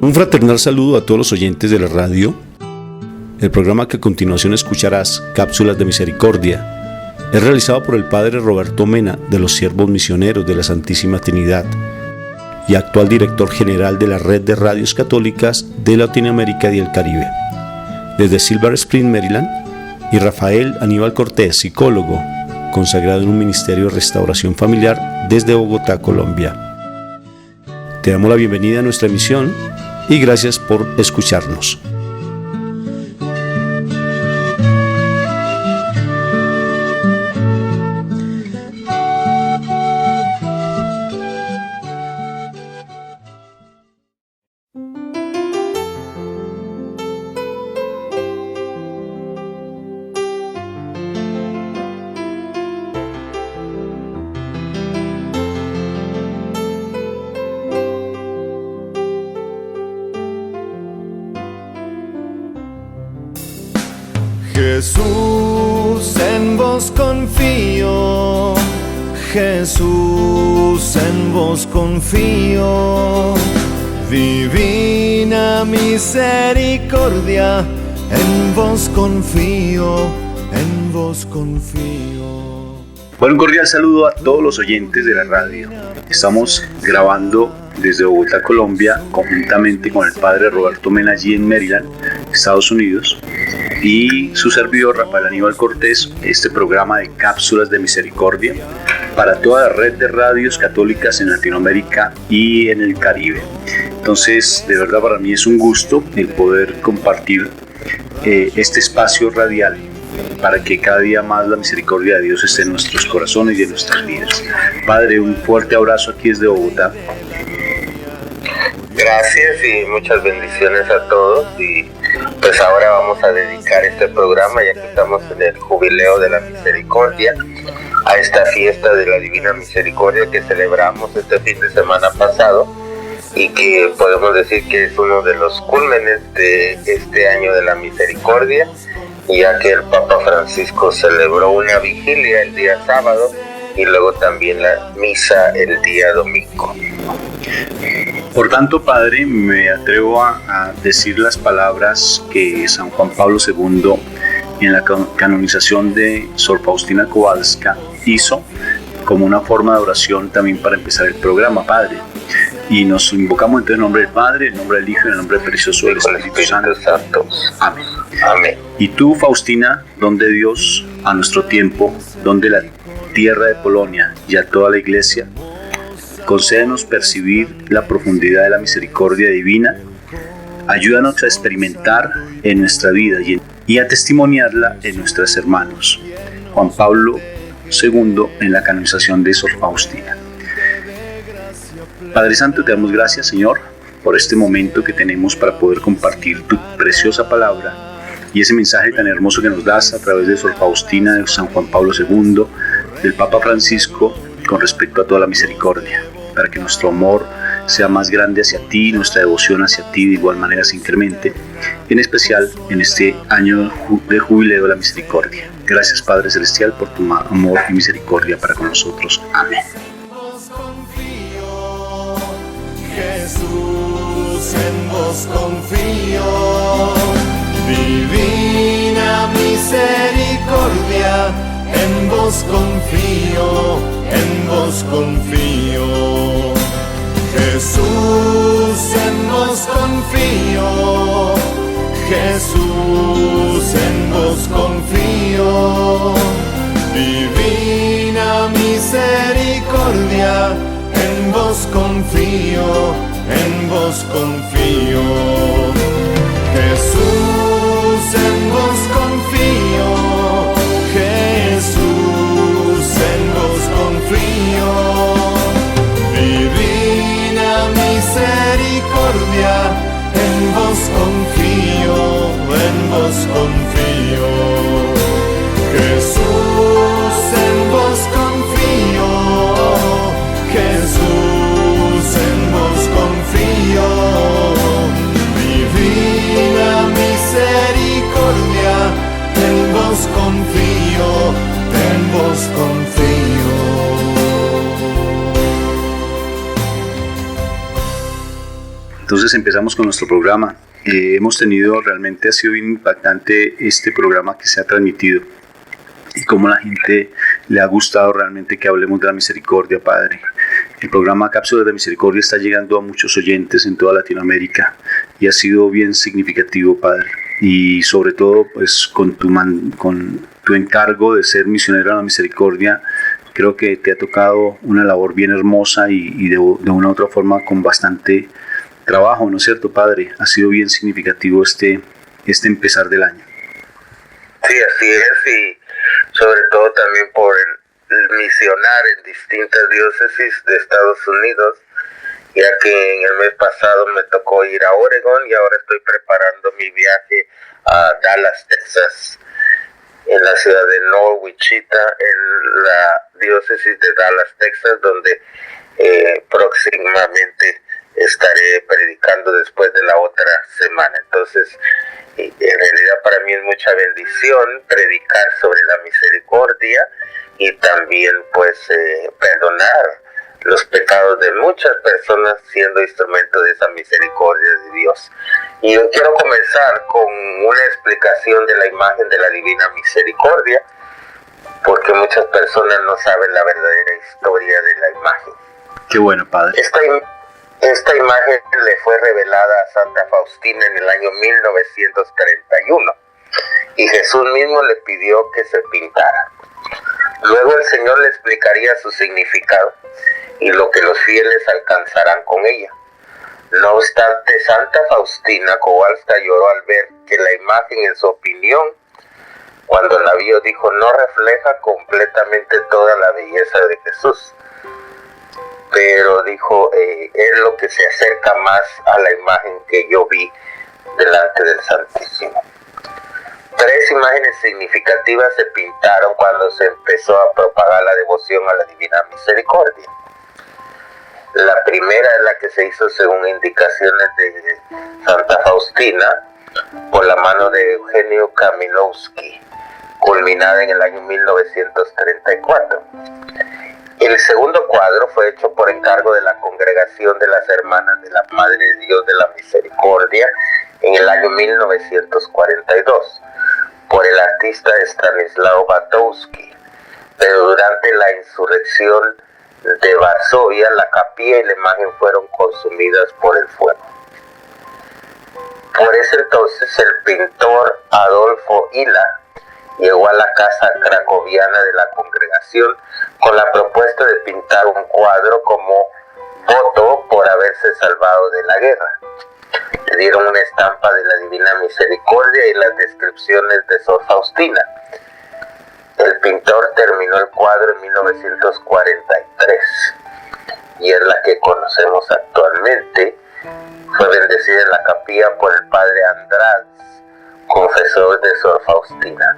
Un fraternal saludo a todos los oyentes de la radio. El programa que a continuación escucharás, Cápsulas de Misericordia, es realizado por el Padre Roberto Mena de los Siervos Misioneros de la Santísima Trinidad y actual director general de la Red de Radios Católicas de Latinoamérica y el Caribe. Desde Silver Spring, Maryland, y Rafael Aníbal Cortés, psicólogo, consagrado en un ministerio de restauración familiar desde Bogotá, Colombia. Te damos la bienvenida a nuestra emisión y gracias por escucharnos. Jesús, en vos confío, Jesús, en vos confío, divina misericordia, en vos confío, en vos confío. Bueno, un cordial saludo a todos los oyentes de la radio. Estamos grabando desde Bogotá, Colombia, conjuntamente con el Padre Roberto Mena allí en Maryland, Estados Unidos, y su servidor Rafael Aníbal Cortés, este programa de Cápsulas de Misericordia para toda la red de radios católicas en Latinoamérica y en el Caribe. Entonces, de verdad para mí es un gusto el poder compartir este espacio radial para que cada día más la misericordia de Dios esté en nuestros corazones y en nuestras vidas. Padre, un fuerte abrazo aquí desde Bogotá. Gracias y muchas bendiciones a todos, y pues ahora vamos a dedicar este programa, ya que estamos en el Jubileo de la Misericordia, a esta fiesta de la Divina Misericordia que celebramos este fin de semana pasado y que podemos decir que es uno de los cúlmenes de este año de la Misericordia, ya que el Papa Francisco celebró una vigilia el día sábado y luego también la misa el día domingo. Por tanto, Padre, me atrevo a decir las palabras que San Juan Pablo II en la canonización de Sor Faustina Kowalska hizo como una forma de oración también para empezar el programa, Padre. Y nos invocamos entonces en el nombre del Padre, en el nombre del Hijo y en el nombre precioso del Espíritu Santo. Amén. Amén. Y tú, Faustina, don de Dios, a nuestro tiempo, don de la tierra de Polonia y a toda la Iglesia, concédenos percibir la profundidad de la misericordia divina, ayúdanos a experimentar en nuestra vida y a testimoniarla en nuestros hermanos. Juan Pablo II en la canonización de Sor Faustina. Padre Santo, te damos gracias, Señor, por este momento que tenemos para poder compartir tu preciosa palabra y ese mensaje tan hermoso que nos das a través de Sor Faustina, de San Juan Pablo II, del Papa Francisco, con respecto a toda la misericordia, para que nuestro amor sea más grande hacia ti, nuestra devoción hacia ti de igual manera se incremente, en especial en este año de jubileo de la misericordia. Gracias, Padre Celestial, por tu amor y misericordia para con nosotros. Amén. Jesús, en vos confío, divina misericordia, en vos confío, en vos confío. Jesús, en vos confío, Jesús, en vos confío, divina misericordia, en vos confío, en vos confío. Jesús, en vos confío, Jesús, en vos confío, divina misericordia, en vos confío, en vos confío. Jesús, en vos confío, Jesús, en vos confío, Entonces empezamos con nuestro programa. Realmente ha sido bien impactante este programa que se ha transmitido y cómo la gente le ha gustado realmente que hablemos de la misericordia, Padre. El programa Cápsulas de Misericordia está llegando a muchos oyentes en toda Latinoamérica y ha sido bien significativo, Padre. Y sobre todo, pues con tu encargo de ser misionero a la misericordia, creo que te ha tocado una labor bien hermosa y de una u otra forma con bastante trabajo, ¿no es cierto, Padre? Ha sido bien significativo este empezar del año. Sí, así es, y sobre todo también por el misionar en distintas diócesis de Estados Unidos, ya que en el mes pasado me tocó ir a Oregon y ahora estoy preparando mi viaje a Dallas, Texas, en la ciudad de North Wichita, en la diócesis de Dallas, Texas, donde próximamente estaré predicando después de la otra semana. Entonces, en realidad para mí es mucha bendición predicar sobre la misericordia y también pues perdonar los pecados de muchas personas siendo instrumento de esa misericordia de Dios. Y yo quiero comenzar con una explicación de la imagen de la Divina Misericordia, porque muchas personas no saben la verdadera historia de la imagen. Qué bueno, Padre. Esta imagen le fue revelada a Santa Faustina en el año 1931 y Jesús mismo le pidió que se pintara. Luego el Señor le explicaría su significado y lo que los fieles alcanzarán con ella. No obstante, Santa Faustina Kowalska lloró al ver que la imagen, en su opinión, cuando la vio, dijo, no refleja completamente toda la belleza de Jesús. Pero dijo, es lo que se acerca más a la imagen que yo vi delante del Santísimo. 3 imágenes significativas se pintaron cuando se empezó a propagar la devoción a la Divina Misericordia. La primera es la que se hizo según indicaciones de Santa Faustina por la mano de Eugenio Kamilowski, culminada en el año 1934. El segundo cuadro fue hecho por encargo de la Congregación de las Hermanas de la Madre de Dios de la Misericordia en el año 1942 por el artista Stanislaw Batowski, pero durante la insurrección de Varsovia la capilla y la imagen fueron consumidas por el fuego. Por ese entonces el pintor Adolfo Hila llegó a la casa cracoviana de la congregación con la propuesta de pintar un cuadro como voto por haberse salvado de la guerra. Le dieron una estampa de la Divina Misericordia y las descripciones de Sor Faustina. El pintor terminó el cuadro en 1943 y es la que conocemos actualmente. Fue bendecida en la capilla por el padre Andrade, confesor de Sor Faustina.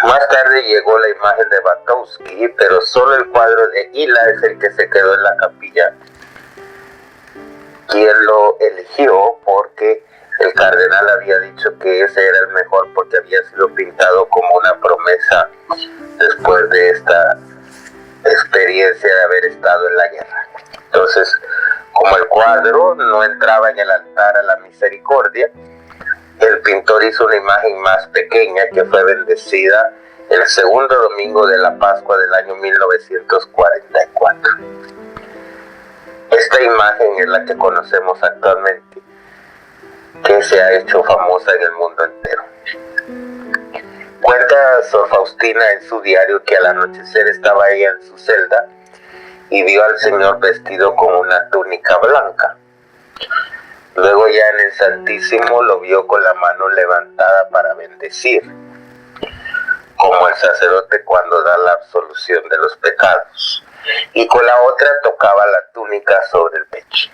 Más tarde llegó la imagen de Batowski, pero solo el cuadro de Hila es el que se quedó en la capilla. Quien lo eligió porque el cardenal había dicho que ese era el mejor porque había sido pintado como una promesa después de esta experiencia de haber estado en la guerra. Entonces, como el cuadro no entraba en el altar a la misericordia, el pintor hizo una imagen más pequeña que fue bendecida el segundo domingo de la Pascua del año 1944. Esta imagen es la que conocemos actualmente, que se ha hecho famosa en el mundo entero. Cuenta Sor Faustina en su diario que al anochecer estaba ella en su celda y vio al Señor vestido con una túnica blanca. Luego ya en el Santísimo lo vio con la mano levantada para bendecir, como el sacerdote cuando da la absolución de los pecados, y con la otra tocaba la túnica sobre el pecho.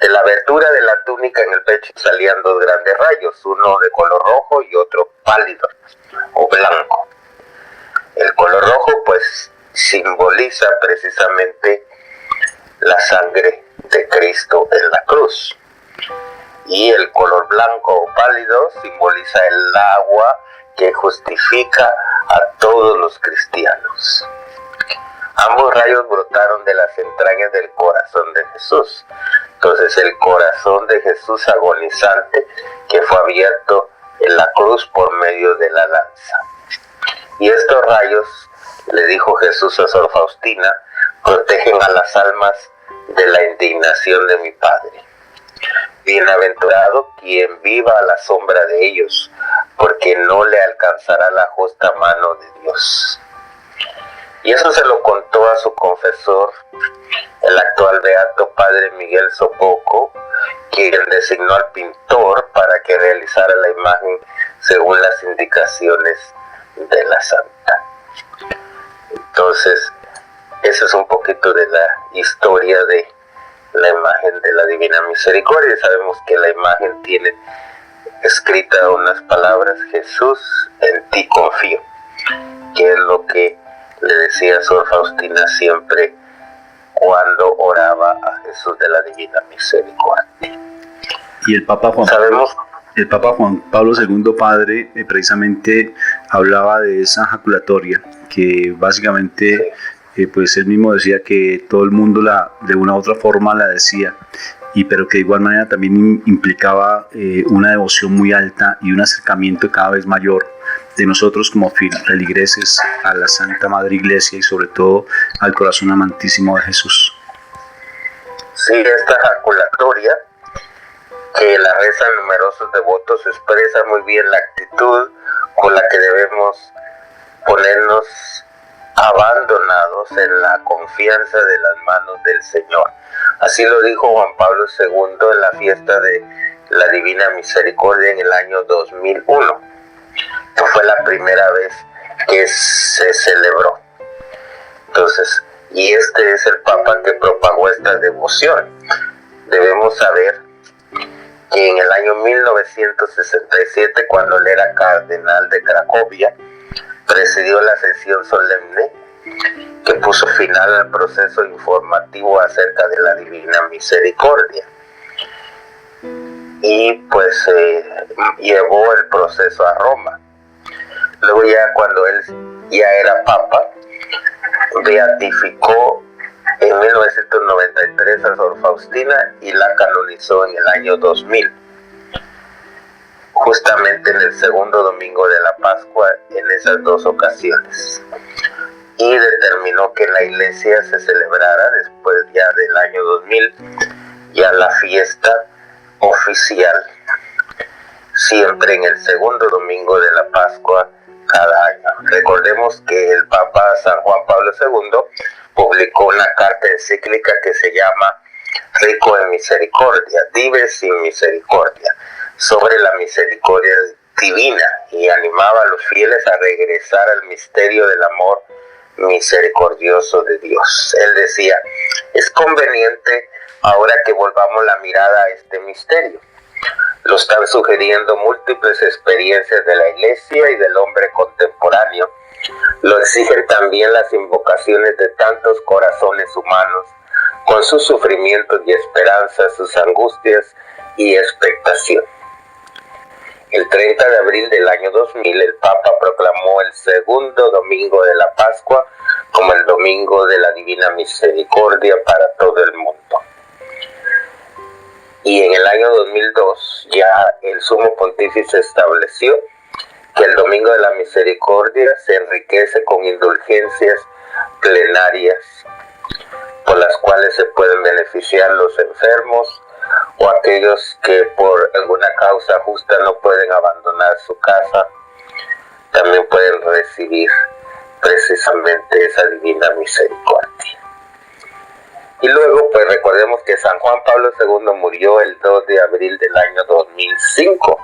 De la abertura de la túnica en el pecho salían 2 grandes rayos, uno de color rojo y otro pálido o blanco. El color rojo pues simboliza precisamente la sangre de Cristo en la cruz, y el color blanco o pálido simboliza el agua que justifica a todos los cristianos. Ambos rayos brotaron de las entrañas del corazón de Jesús, Entonces el corazón de Jesús agonizante que fue abierto en la cruz por medio de la lanza. Y estos rayos, le dijo Jesús a Sor Faustina, protegen a las almas de la indignación de mi Padre. Bienaventurado quien viva a la sombra de ellos, porque no le alcanzará la justa mano de Dios. Y eso se lo contó a su confesor, el actual beato Padre Miguel Sopoco, quien designó al pintor para que realizara la imagen según las indicaciones de la santa. Entonces, eso es un poquito de la historia de la imagen de la Divina Misericordia. Sabemos que la imagen tiene escrita unas palabras: Jesús, en ti confío, que es lo que le decía Sor Faustina siempre cuando oraba a Jesús de la Divina Misericordia. Y el Papa Juan Pablo II, padre, precisamente hablaba de esa jaculatoria, que básicamente pues él mismo decía que todo el mundo de una u otra forma la decía, pero que de igual manera también implicaba una devoción muy alta y un acercamiento cada vez mayor de nosotros como feligreses a la Santa Madre Iglesia y sobre todo al corazón amantísimo de Jesús. Sí, esta jaculatoria que la rezan numerosos devotos expresa muy bien la actitud con la que debemos ponernos abandonados en la confianza de las manos del Señor. Así lo dijo Juan Pablo II en la fiesta de la Divina Misericordia en el año 2001, que fue la primera vez que se celebró. Entonces, y este es el Papa que propagó esta devoción. Debemos saber que en el año 1967, cuando él era cardenal de Cracovia, presidió la sesión solemne que puso final al proceso informativo acerca de la Divina Misericordia, y pues llevó el proceso a Roma. Luego ya cuando él ya era Papa, beatificó en 1993 a Sor Faustina y la canonizó en el año 2000, justamente en el segundo domingo de la Pascua, en esas dos ocasiones, y determinó que en la iglesia se celebrara después ya del año 2000 ya la fiesta oficial, siempre en el segundo domingo de la Pascua cada año. Recordemos que el Papa San Juan Pablo II publicó una carta encíclica que se llama Rico en Misericordia, Dive sin Misericordia, sobre la misericordia divina, y animaba a los fieles a regresar al misterio del amor misericordioso de Dios. Él decía: es conveniente ahora que volvamos la mirada a este misterio. Lo están sugiriendo múltiples experiencias de la Iglesia y del hombre contemporáneo. Lo exigen también las invocaciones de tantos corazones humanos, con sus sufrimientos y esperanzas, sus angustias y expectación. El 30 de abril del año 2000, el Papa proclamó el segundo domingo de la Pascua como el domingo de la Divina Misericordia para todo el mundo. Y en el año 2002 ya el Sumo Pontífice estableció que el Domingo de la Misericordia se enriquece con indulgencias plenarias por las cuales se pueden beneficiar los enfermos o aquellos que por alguna causa justa no pueden abandonar su casa. También pueden recibir precisamente esa Divina Misericordia. Y luego, pues recordemos que San Juan Pablo II murió el 2 de abril del año 2005,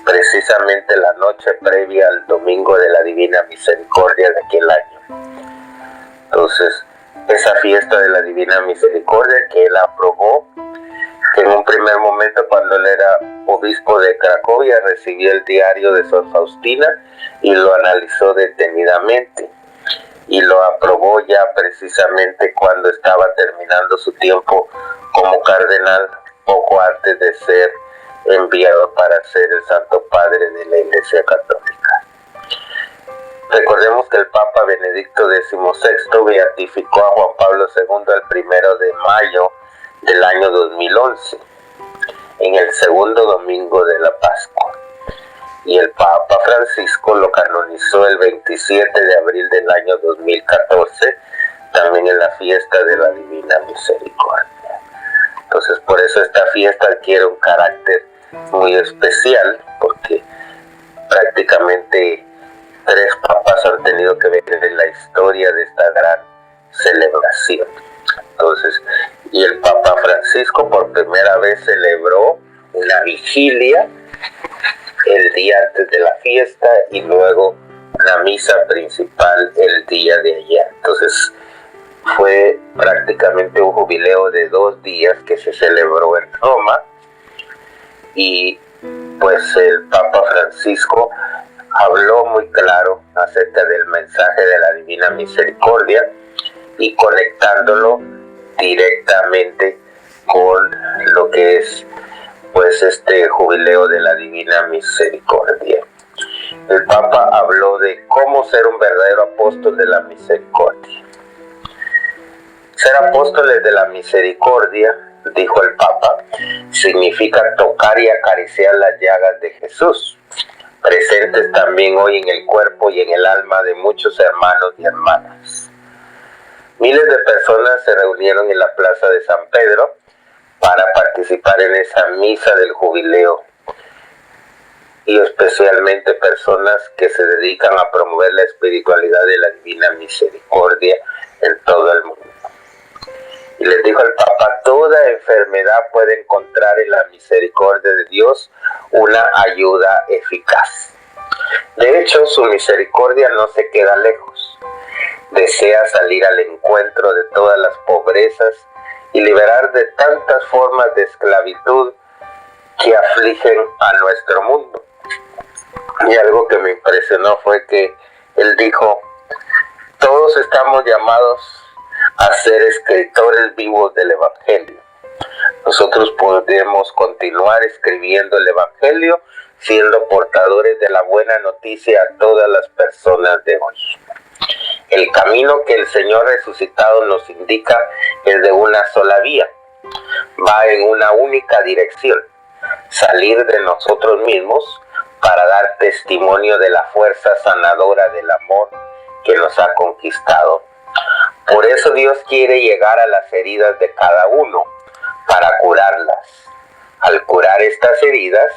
precisamente la noche previa al Domingo de la Divina Misericordia de aquel año. Entonces, esa fiesta de la Divina Misericordia que él aprobó, que en un primer momento, cuando él era obispo de Cracovia, recibió el diario de Sor Faustina y lo analizó detenidamente, y lo aprobó ya precisamente cuando estaba terminando su tiempo como cardenal, poco antes de ser enviado para ser el Santo Padre de la Iglesia Católica. Recordemos que el Papa Benedicto XVI beatificó a Juan Pablo II el 1 de mayo del año 2011, en el segundo domingo de la Pascua. Y el Papa Francisco lo canonizó el 27 de abril del año 2014, también en la fiesta de la Divina Misericordia. Entonces, por eso esta fiesta adquiere un carácter muy especial, porque prácticamente 3 papas han tenido que ver en la historia de esta gran celebración. Entonces, y el Papa Francisco por primera vez celebró una vigilia el día antes de la fiesta y luego la misa principal el día de ayer. Entonces, fue prácticamente un jubileo de 2 días que se celebró en Roma, y pues el Papa Francisco habló muy claro acerca del mensaje de la Divina Misericordia y conectándolo directamente con lo que es pues este jubileo de la Divina Misericordia. El Papa habló de cómo ser un verdadero apóstol de la misericordia. Ser apóstoles de la misericordia, dijo el Papa, significa tocar y acariciar las llagas de Jesús, presentes también hoy en el cuerpo y en el alma de muchos hermanos y hermanas. Miles de personas se reunieron en la plaza de San Pedro para participar en esa misa del jubileo, y especialmente personas que se dedican a promover la espiritualidad de la Divina Misericordia en todo el mundo. Y les dijo el Papa, toda enfermedad puede encontrar en la misericordia de Dios una ayuda eficaz. De hecho, su misericordia no se queda lejos. Desea salir al encuentro de todas las pobrezas y liberar de tantas formas de esclavitud que afligen a nuestro mundo. Y algo que me impresionó fue que él dijo, todos estamos llamados a ser escritores vivos del Evangelio. Nosotros podemos continuar escribiendo el Evangelio, siendo portadores de la buena noticia a todas las personas de hoy. El camino que el Señor resucitado nos indica es de una sola vía. Va en una única dirección: salir de nosotros mismos para dar testimonio de la fuerza sanadora del amor que nos ha conquistado. Por eso Dios quiere llegar a las heridas de cada uno para curarlas. Al curar estas heridas,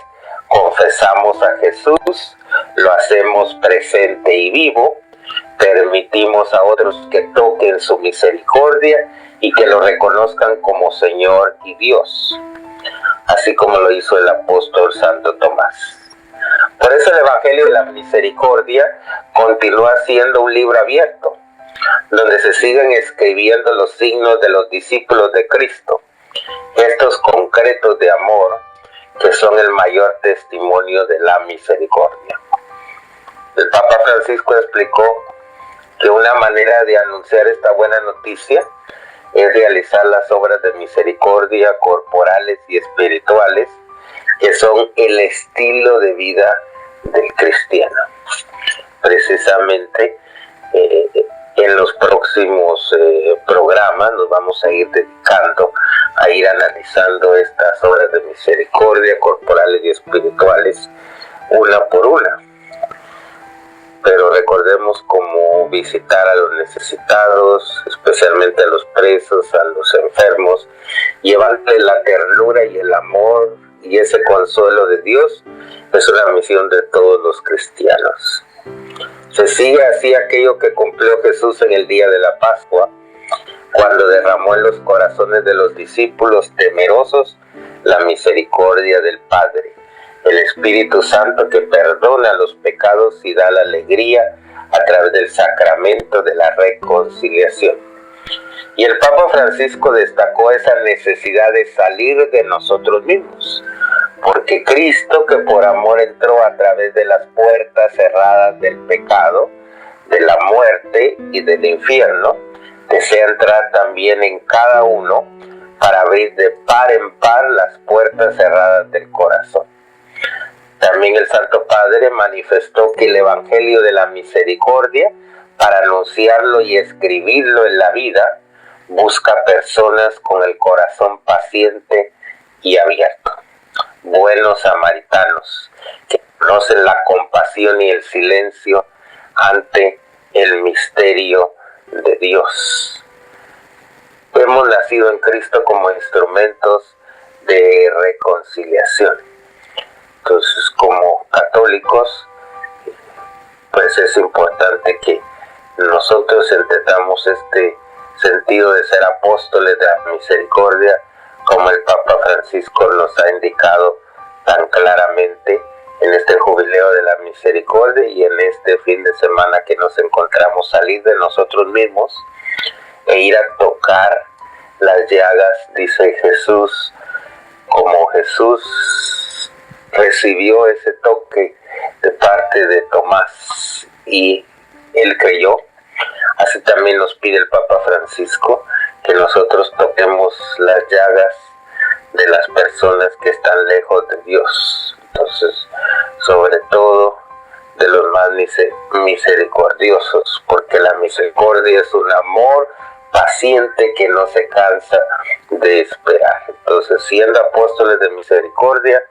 confesamos a Jesús, lo hacemos presente y vivo, permitimos a otros que toquen su misericordia y que lo reconozcan como Señor y Dios, así como lo hizo el apóstol Santo Tomás. Por eso el Evangelio de la Misericordia continúa siendo un libro abierto, donde se siguen escribiendo los signos de los discípulos de Cristo, gestos concretos de amor que son el mayor testimonio de la misericordia. El Papa Francisco explicó que una manera de anunciar esta buena noticia es realizar las obras de misericordia corporales y espirituales, que son el estilo de vida del cristiano. Precisamente en los próximos programas nos vamos a ir dedicando a ir analizando estas obras de misericordia corporales y espirituales una por una. Pero recordemos cómo visitar a los necesitados, especialmente a los presos, a los enfermos, llevarle la ternura y el amor y ese consuelo de Dios, es una misión de todos los cristianos. Se sigue así aquello que cumplió Jesús en el día de la Pascua, cuando derramó en los corazones de los discípulos temerosos la misericordia del Padre, el Espíritu Santo que perdona los pecados y da la alegría a través del sacramento de la reconciliación. Y el Papa Francisco destacó esa necesidad de salir de nosotros mismos, porque Cristo, que por amor entró a través de las puertas cerradas del pecado, de la muerte y del infierno, desea entrar también en cada uno para abrir de par en par las puertas cerradas del corazón. También el Santo Padre manifestó que el Evangelio de la Misericordia, para anunciarlo y escribirlo en la vida, busca personas con el corazón paciente y abierto, buenos samaritanos, que conocen la compasión y el silencio ante el misterio de Dios. Hemos nacido en Cristo como instrumentos de reconciliación. Entonces, como católicos, pues es importante que nosotros entendamos este sentido de ser apóstoles de la misericordia, como el Papa Francisco nos ha indicado tan claramente en este jubileo de la misericordia y en este fin de semana que nos encontramos, salir de nosotros mismos e ir a tocar las llagas, dice Jesús, como Jesús recibió ese toque de parte de Tomás y él creyó. Así también nos pide el Papa Francisco que nosotros toquemos las llagas de las personas que están lejos de Dios. Entonces, sobre todo de los más misericordiosos, porque la misericordia es un amor paciente que no se cansa de esperar. Entonces, siendo apóstoles de misericordia,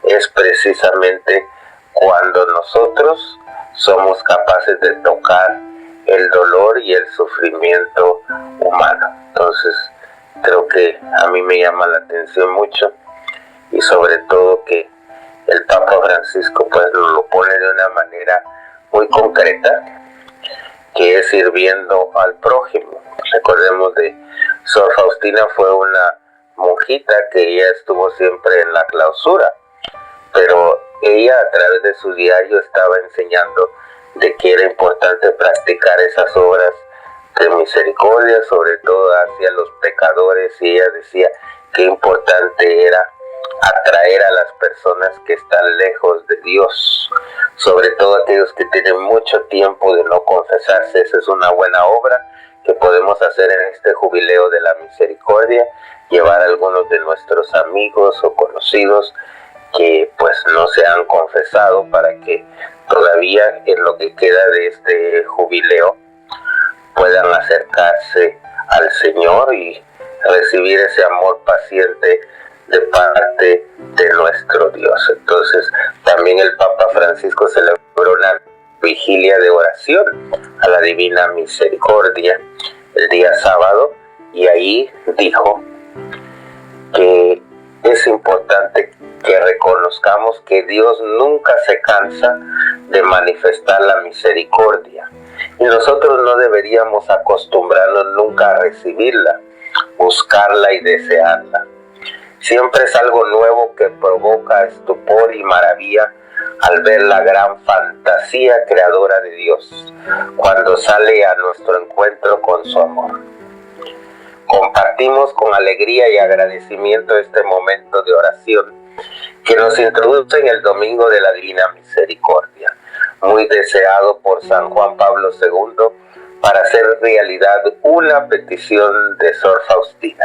es precisamente cuando nosotros somos capaces de tocar el dolor y el sufrimiento humano. Entonces, creo que a mí me llama la atención mucho, y sobre todo que el Papa Francisco pues nos lo pone de una manera muy concreta, que es sirviendo al prójimo. Recordemos de Sor Faustina, fue una monjita que ella estuvo siempre en la clausura, pero ella a través de su diario estaba enseñando de que era importante practicar esas obras de misericordia, sobre todo hacia los pecadores, y ella decía que importante era atraer a las personas que están lejos de Dios, sobre todo aquellos que tienen mucho tiempo de no confesarse. Esa es una buena obra que podemos hacer en este jubileo de la misericordia, llevar a algunos de nuestros amigos o conocidos que pues no se han confesado, para que todavía en lo que queda de este jubileo puedan acercarse al Señor y recibir ese amor paciente de parte de nuestro Dios. Entonces, también el Papa Francisco celebró una vigilia de oración a la Divina Misericordia el día sábado, y ahí dijo que es importante que reconozcamos que Dios nunca se cansa de manifestar la misericordia, y nosotros no deberíamos acostumbrarnos nunca a recibirla, buscarla y desearla. Siempre es algo nuevo que provoca estupor y maravilla al ver la gran fantasía creadora de Dios cuando sale a nuestro encuentro con su amor. Compartimos con alegría y agradecimiento este momento de oración que nos introduce en el Domingo de la Divina Misericordia, muy deseado por San Juan Pablo II para hacer realidad una petición de Sor Faustina.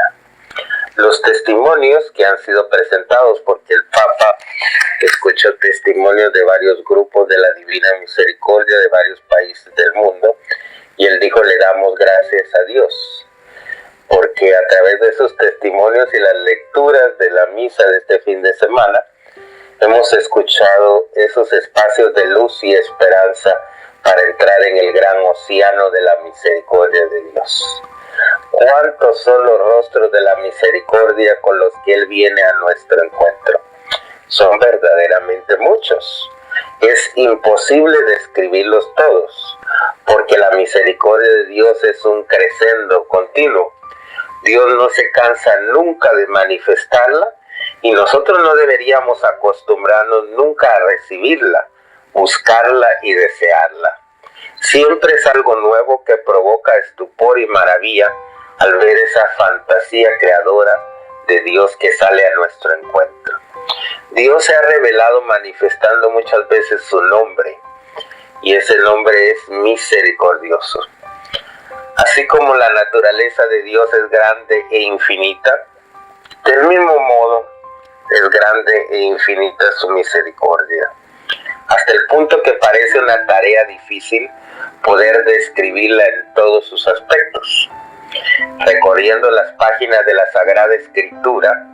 Los testimonios que han sido presentados, porque el Papa escuchó testimonios de varios grupos de la Divina Misericordia de varios países del mundo, y él dijo: le damos gracias a Dios, porque a través de esos testimonios y las lecturas de la misa de este fin de semana, hemos escuchado esos espacios de luz y esperanza para entrar en el gran océano de la misericordia de Dios. ¿Cuántos son los rostros de la misericordia con los que Él viene a nuestro encuentro? Son verdaderamente muchos. Es imposible describirlos todos, porque la misericordia de Dios es un crescendo continuo. Dios no se cansa nunca de manifestarla, y nosotros no deberíamos acostumbrarnos nunca a recibirla, buscarla y desearla. Siempre es algo nuevo que provoca estupor y maravilla al ver esa fantasía creadora de Dios que sale a nuestro encuentro. Dios se ha revelado manifestando muchas veces su nombre, y ese nombre es misericordioso. Así como la naturaleza de Dios es grande e infinita, del mismo modo es grande e infinita su misericordia, hasta el punto que parece una tarea difícil poder describirla en todos sus aspectos. Recorriendo las páginas de la Sagrada Escritura,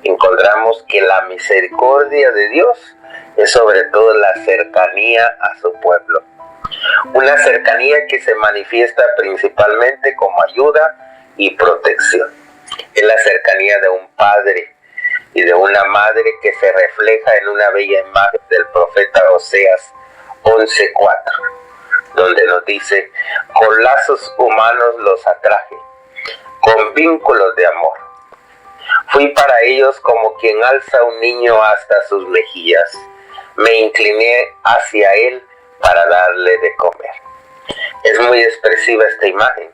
encontramos que la misericordia de Dios es sobre todo la cercanía a su pueblo. Una cercanía que se manifiesta principalmente como ayuda y protección. Es la cercanía de un padre y de una madre que se refleja en una bella imagen del profeta Oseas 11:4, donde nos dice: con lazos humanos los atraje, con vínculos de amor. Fui para ellos como quien alza un niño hasta sus mejillas. Me incliné hacia él para darle de comer. Es muy expresiva esta imagen,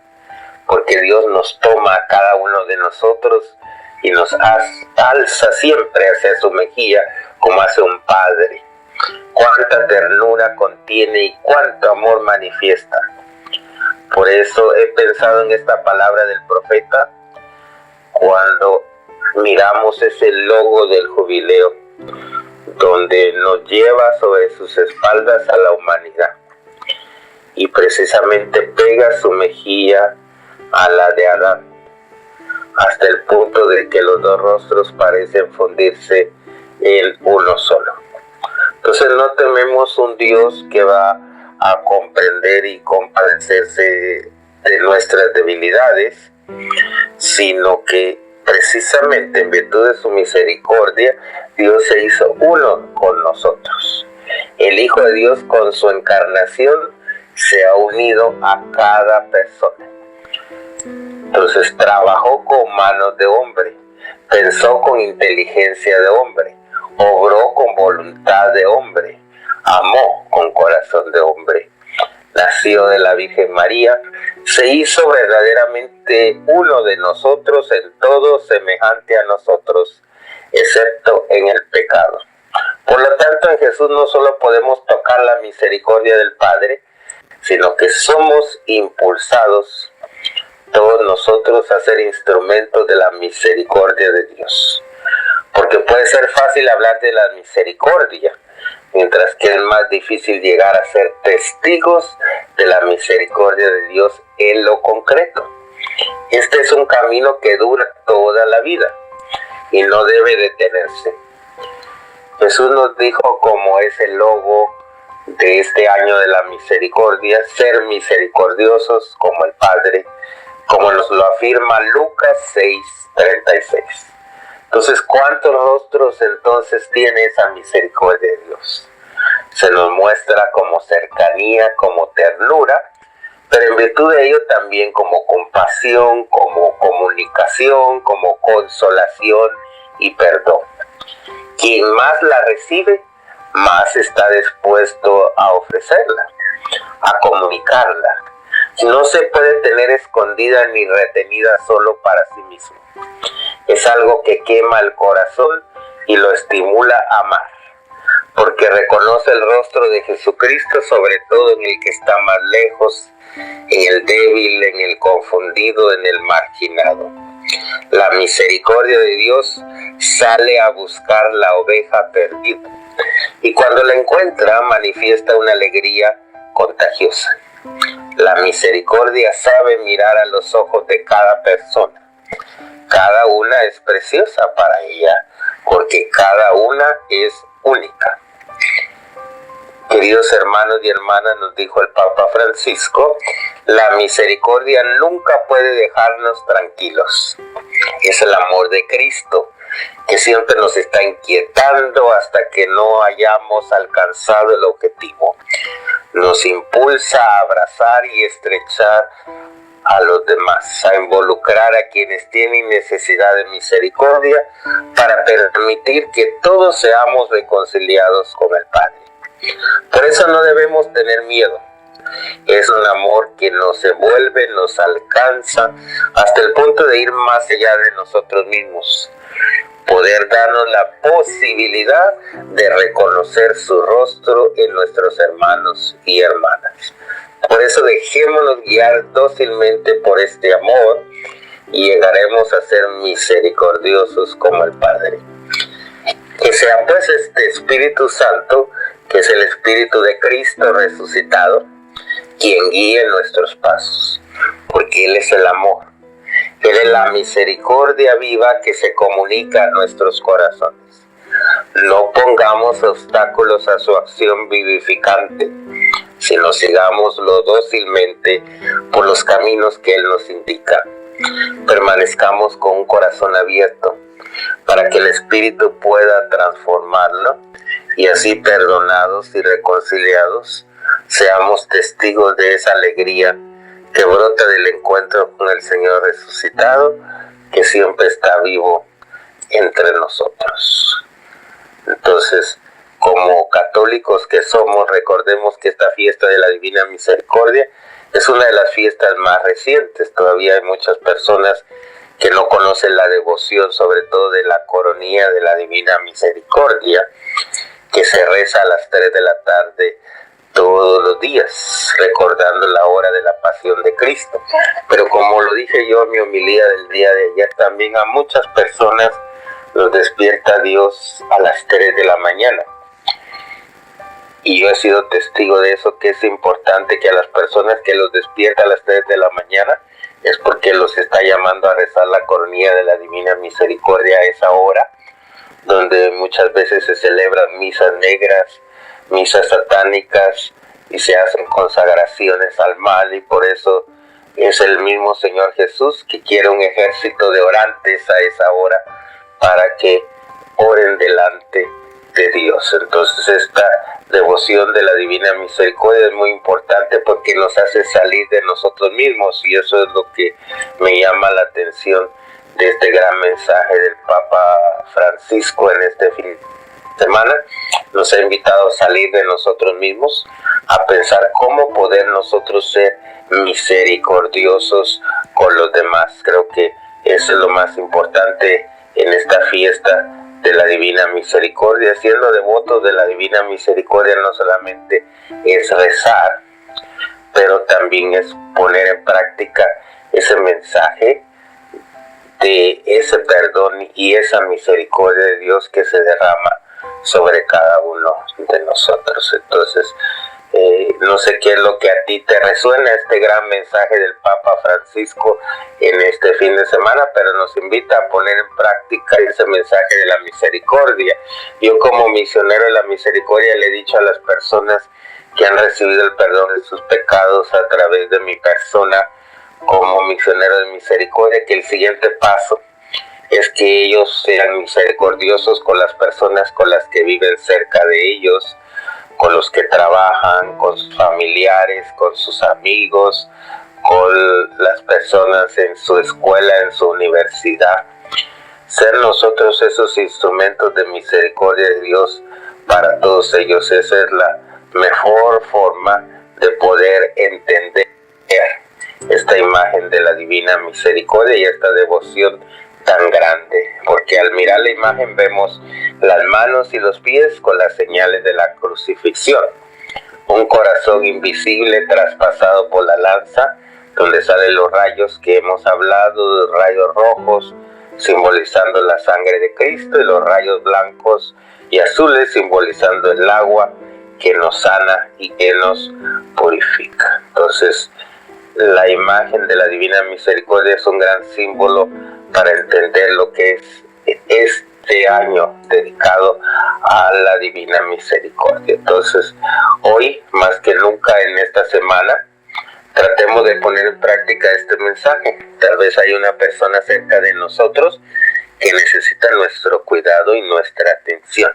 porque Dios nos toma a cada uno de nosotros y nos alza siempre hacia su mejilla como hace un padre. Cuánta ternura contiene y cuánto amor manifiesta. Por eso he pensado en esta palabra del profeta cuando miramos ese logo del jubileo, donde nos lleva sobre sus espaldas a la humanidad y precisamente pega su mejilla a la de Adán, hasta el punto de que los dos rostros parecen fundirse en uno solo. Entonces no tememos un Dios que va a comprender y compadecerse de nuestras debilidades, sino que precisamente en virtud de su misericordia, Dios se hizo uno con nosotros. El Hijo de Dios con su encarnación se ha unido a cada persona. Entonces trabajó con manos de hombre, pensó con inteligencia de hombre, obró con voluntad de hombre, amó con corazón de hombre. Nació de la Virgen María, se hizo verdaderamente uno de nosotros, en todo semejante a nosotros, excepto en el pecado. Por lo tanto, en Jesús no solo podemos tocar la misericordia del Padre, sino que somos impulsados todos nosotros a ser instrumentos de la misericordia de Dios. Porque puede ser fácil hablar de la misericordia, mientras que es más difícil llegar a ser testigos de la misericordia de Dios en lo concreto. Este es un camino que dura toda la vida y no debe detenerse. Jesús nos dijo, como es el logo de este año de la misericordia, ser misericordiosos como el Padre, como nos lo afirma Lucas 6:36. Entonces, ¿cuántos rostros entonces tiene esa misericordia de Dios? Se nos muestra como cercanía, como ternura, pero en virtud de ello también como compasión, como comunicación, como consolación y perdón. Quien más la recibe, más está dispuesto a ofrecerla, a comunicarla. No se puede tener escondida ni retenida solo para sí mismo. Es algo que quema el corazón y lo estimula a amar, porque reconoce el rostro de Jesucristo, sobre todo en el que está más lejos, en el débil, en el confundido, en el marginado. La misericordia de Dios sale a buscar la oveja perdida, y cuando la encuentra manifiesta una alegría contagiosa. La misericordia sabe mirar a los ojos de cada persona. Cada una es preciosa para ella, porque cada una es única. Queridos hermanos y hermanas, nos dijo el Papa Francisco, la misericordia nunca puede dejarnos tranquilos. Es el amor de Cristo que siempre nos está inquietando hasta que no hayamos alcanzado el objetivo. Nos impulsa a abrazar y estrechar a los demás, a involucrar a quienes tienen necesidad de misericordia para permitir que todos seamos reconciliados con el Padre. Por eso no debemos tener miedo. Es un amor que nos envuelve, nos alcanza hasta el punto de ir más allá de nosotros mismos. Poder darnos la posibilidad de reconocer su rostro en nuestros hermanos y hermanas. Por eso dejémonos guiar dócilmente por este amor y llegaremos a ser misericordiosos como el Padre. Que sea pues este Espíritu Santo, que es el Espíritu de Cristo resucitado, quien guíe nuestros pasos, porque Él es el amor. Él es la misericordia viva que se comunica a nuestros corazones. No pongamos obstáculos a su acción vivificante, sino sigámoslo dócilmente por los caminos que Él nos indica. Permanezcamos con un corazón abierto para que el Espíritu pueda transformarlo y así, perdonados y reconciliados, seamos testigos de esa alegría que brota del encuentro con el Señor resucitado, que siempre está vivo entre nosotros. Entonces, como católicos que somos, recordemos que esta fiesta de la Divina Misericordia es una de las fiestas más recientes. Todavía hay muchas personas que no conocen la devoción, sobre todo de la coronilla de la Divina Misericordia, que se reza a las 3 de la tarde todos los días, recordando la hora de la pasión de Cristo. Pero como lo dije yo en mi homilía del día de ayer, también a muchas personas los despierta Dios a las 3 de la mañana. Y yo he sido testigo de eso, que es importante que a las personas que los despierta a las 3 de la mañana es porque los está llamando a rezar la coronilla de la Divina Misericordia a esa hora, donde muchas veces se celebran misas negras, misas satánicas, y se hacen consagraciones al mal, y por eso es el mismo Señor Jesús que quiere un ejército de orantes a esa hora para que oren delante de Dios. Entonces esta devoción de la Divina Misericordia es muy importante porque nos hace salir de nosotros mismos, y eso es lo que me llama la atención de este gran mensaje del Papa Francisco en este fin de semana. Nos ha invitado a salir de nosotros mismos, a pensar cómo poder nosotros ser misericordiosos con los demás. Creo que eso es lo más importante en esta fiesta de la Divina Misericordia. Siendo devotos de la Divina Misericordia no solamente es rezar, pero también es poner en práctica ese mensaje de ese perdón y esa misericordia de Dios que se derrama sobre cada uno de nosotros. Entonces, no sé qué es lo que a ti te resuena este gran mensaje del Papa Francisco en este fin de semana, pero nos invita a poner en práctica ese mensaje de la misericordia. Yo, como misionero de la misericordia, le he dicho a las personas que han recibido el perdón de sus pecados a través de mi persona como misionero de misericordia, que el siguiente paso es que ellos sean misericordiosos con las personas con las que viven cerca de ellos, con los que trabajan, con sus familiares, con sus amigos, con las personas en su escuela, en su universidad. Ser nosotros esos instrumentos de misericordia de Dios para todos ellos. Esa es la mejor forma de poder entender esta imagen de la Divina Misericordia y esta devoción tan grande, porque al mirar la imagen vemos las manos y los pies con las señales de la crucifixión, un corazón invisible traspasado por la lanza, donde salen los rayos que hemos hablado, los rayos rojos simbolizando la sangre de Cristo, y los rayos blancos y azules simbolizando el agua que nos sana y que nos purifica. Entonces, la imagen de la Divina Misericordia es un gran símbolo para entender lo que es este año dedicado a la Divina Misericordia. Entonces, hoy más que nunca en esta semana, tratemos de poner en práctica este mensaje. Tal vez hay una persona cerca de nosotros que necesita nuestro cuidado y nuestra atención.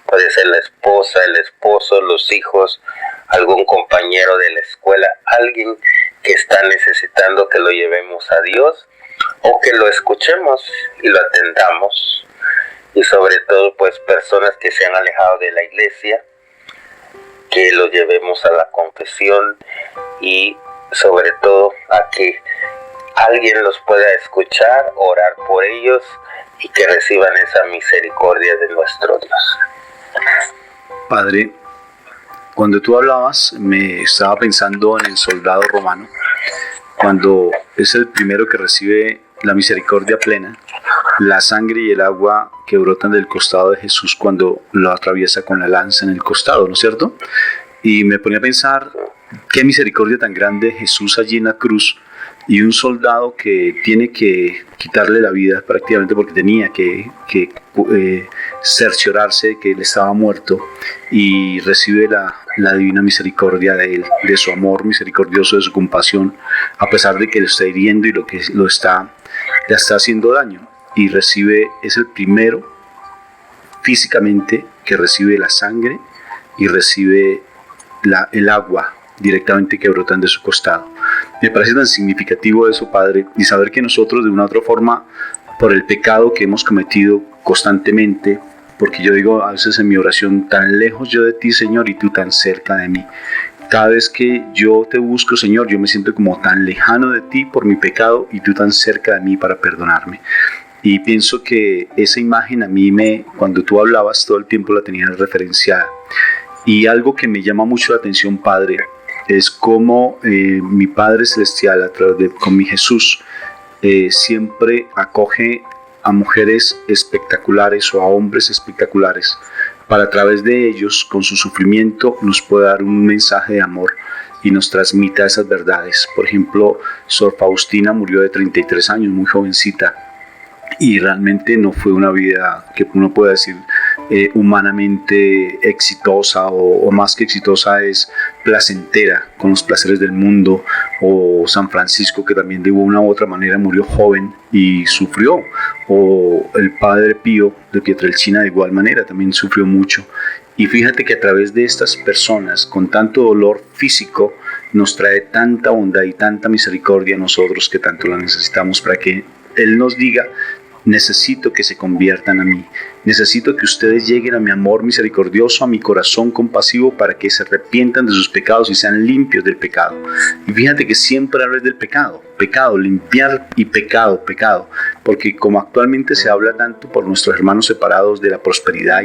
Puede ser la esposa, el esposo, los hijos, algún compañero de la escuela, alguien que está necesitando que lo llevemos a Dios, o que lo escuchemos y lo atendamos. Y sobre todo, pues, personas que se han alejado de la iglesia, que lo llevemos a la confesión, y sobre todo a que alguien los pueda escuchar, orar por ellos y que reciban esa misericordia de nuestro Dios. Padre, cuando tú hablabas, me estaba pensando en el soldado romano, cuando es el primero que recibe la misericordia plena, la sangre y el agua que brotan del costado de Jesús cuando lo atraviesa con la lanza en el costado, ¿no es cierto? Y me ponía a pensar, qué misericordia tan grande Jesús allí en la cruz, y un soldado que tiene que quitarle la vida prácticamente porque tenía que cerciorarse de que él estaba muerto, y recibe la divina misericordia de él, de su amor misericordioso, de su compasión, a pesar de que lo está hiriendo y le está haciendo daño, y es el primero físicamente que recibe la sangre y recibe el agua directamente que brotan de su costado. Me parece tan significativo eso, Padre, y saber que nosotros de una u otra forma, por el pecado que hemos cometido constantemente, porque yo digo a veces en mi oración, tan lejos yo de ti, Señor, y tú tan cerca de mí. Cada vez que yo te busco, Señor, yo me siento como tan lejano de ti por mi pecado y tú tan cerca de mí para perdonarme. Y pienso que esa imagen a mí cuando tú hablabas todo el tiempo la tenía referenciada. Y algo que me llama mucho la atención, Padre, es cómo mi Padre Celestial, con mi Jesús, siempre acoge a mujeres espectaculares o a hombres espectaculares, para a través de ellos, con su sufrimiento, nos pueda dar un mensaje de amor y nos transmita esas verdades. Por ejemplo, Sor Faustina murió de 33 años, muy jovencita, y realmente no fue una vida que uno pueda decir humanamente exitosa, o más que exitosa, es placentera, con los placeres del mundo. O San Francisco, que también de una u otra manera murió joven y sufrió, o el Padre Pío de Pietrelcina de igual manera también sufrió mucho. Y fíjate que a través de estas personas con tanto dolor físico nos trae tanta bondad y tanta misericordia a nosotros que tanto la necesitamos, para que Él nos diga: necesito que se conviertan a mí, necesito que ustedes lleguen a mi amor misericordioso, a mi corazón compasivo, para que se arrepientan de sus pecados y sean limpios del pecado. Y fíjate que siempre hablas del pecado, limpiar, y pecado, porque como actualmente se habla tanto por nuestros hermanos separados de la prosperidad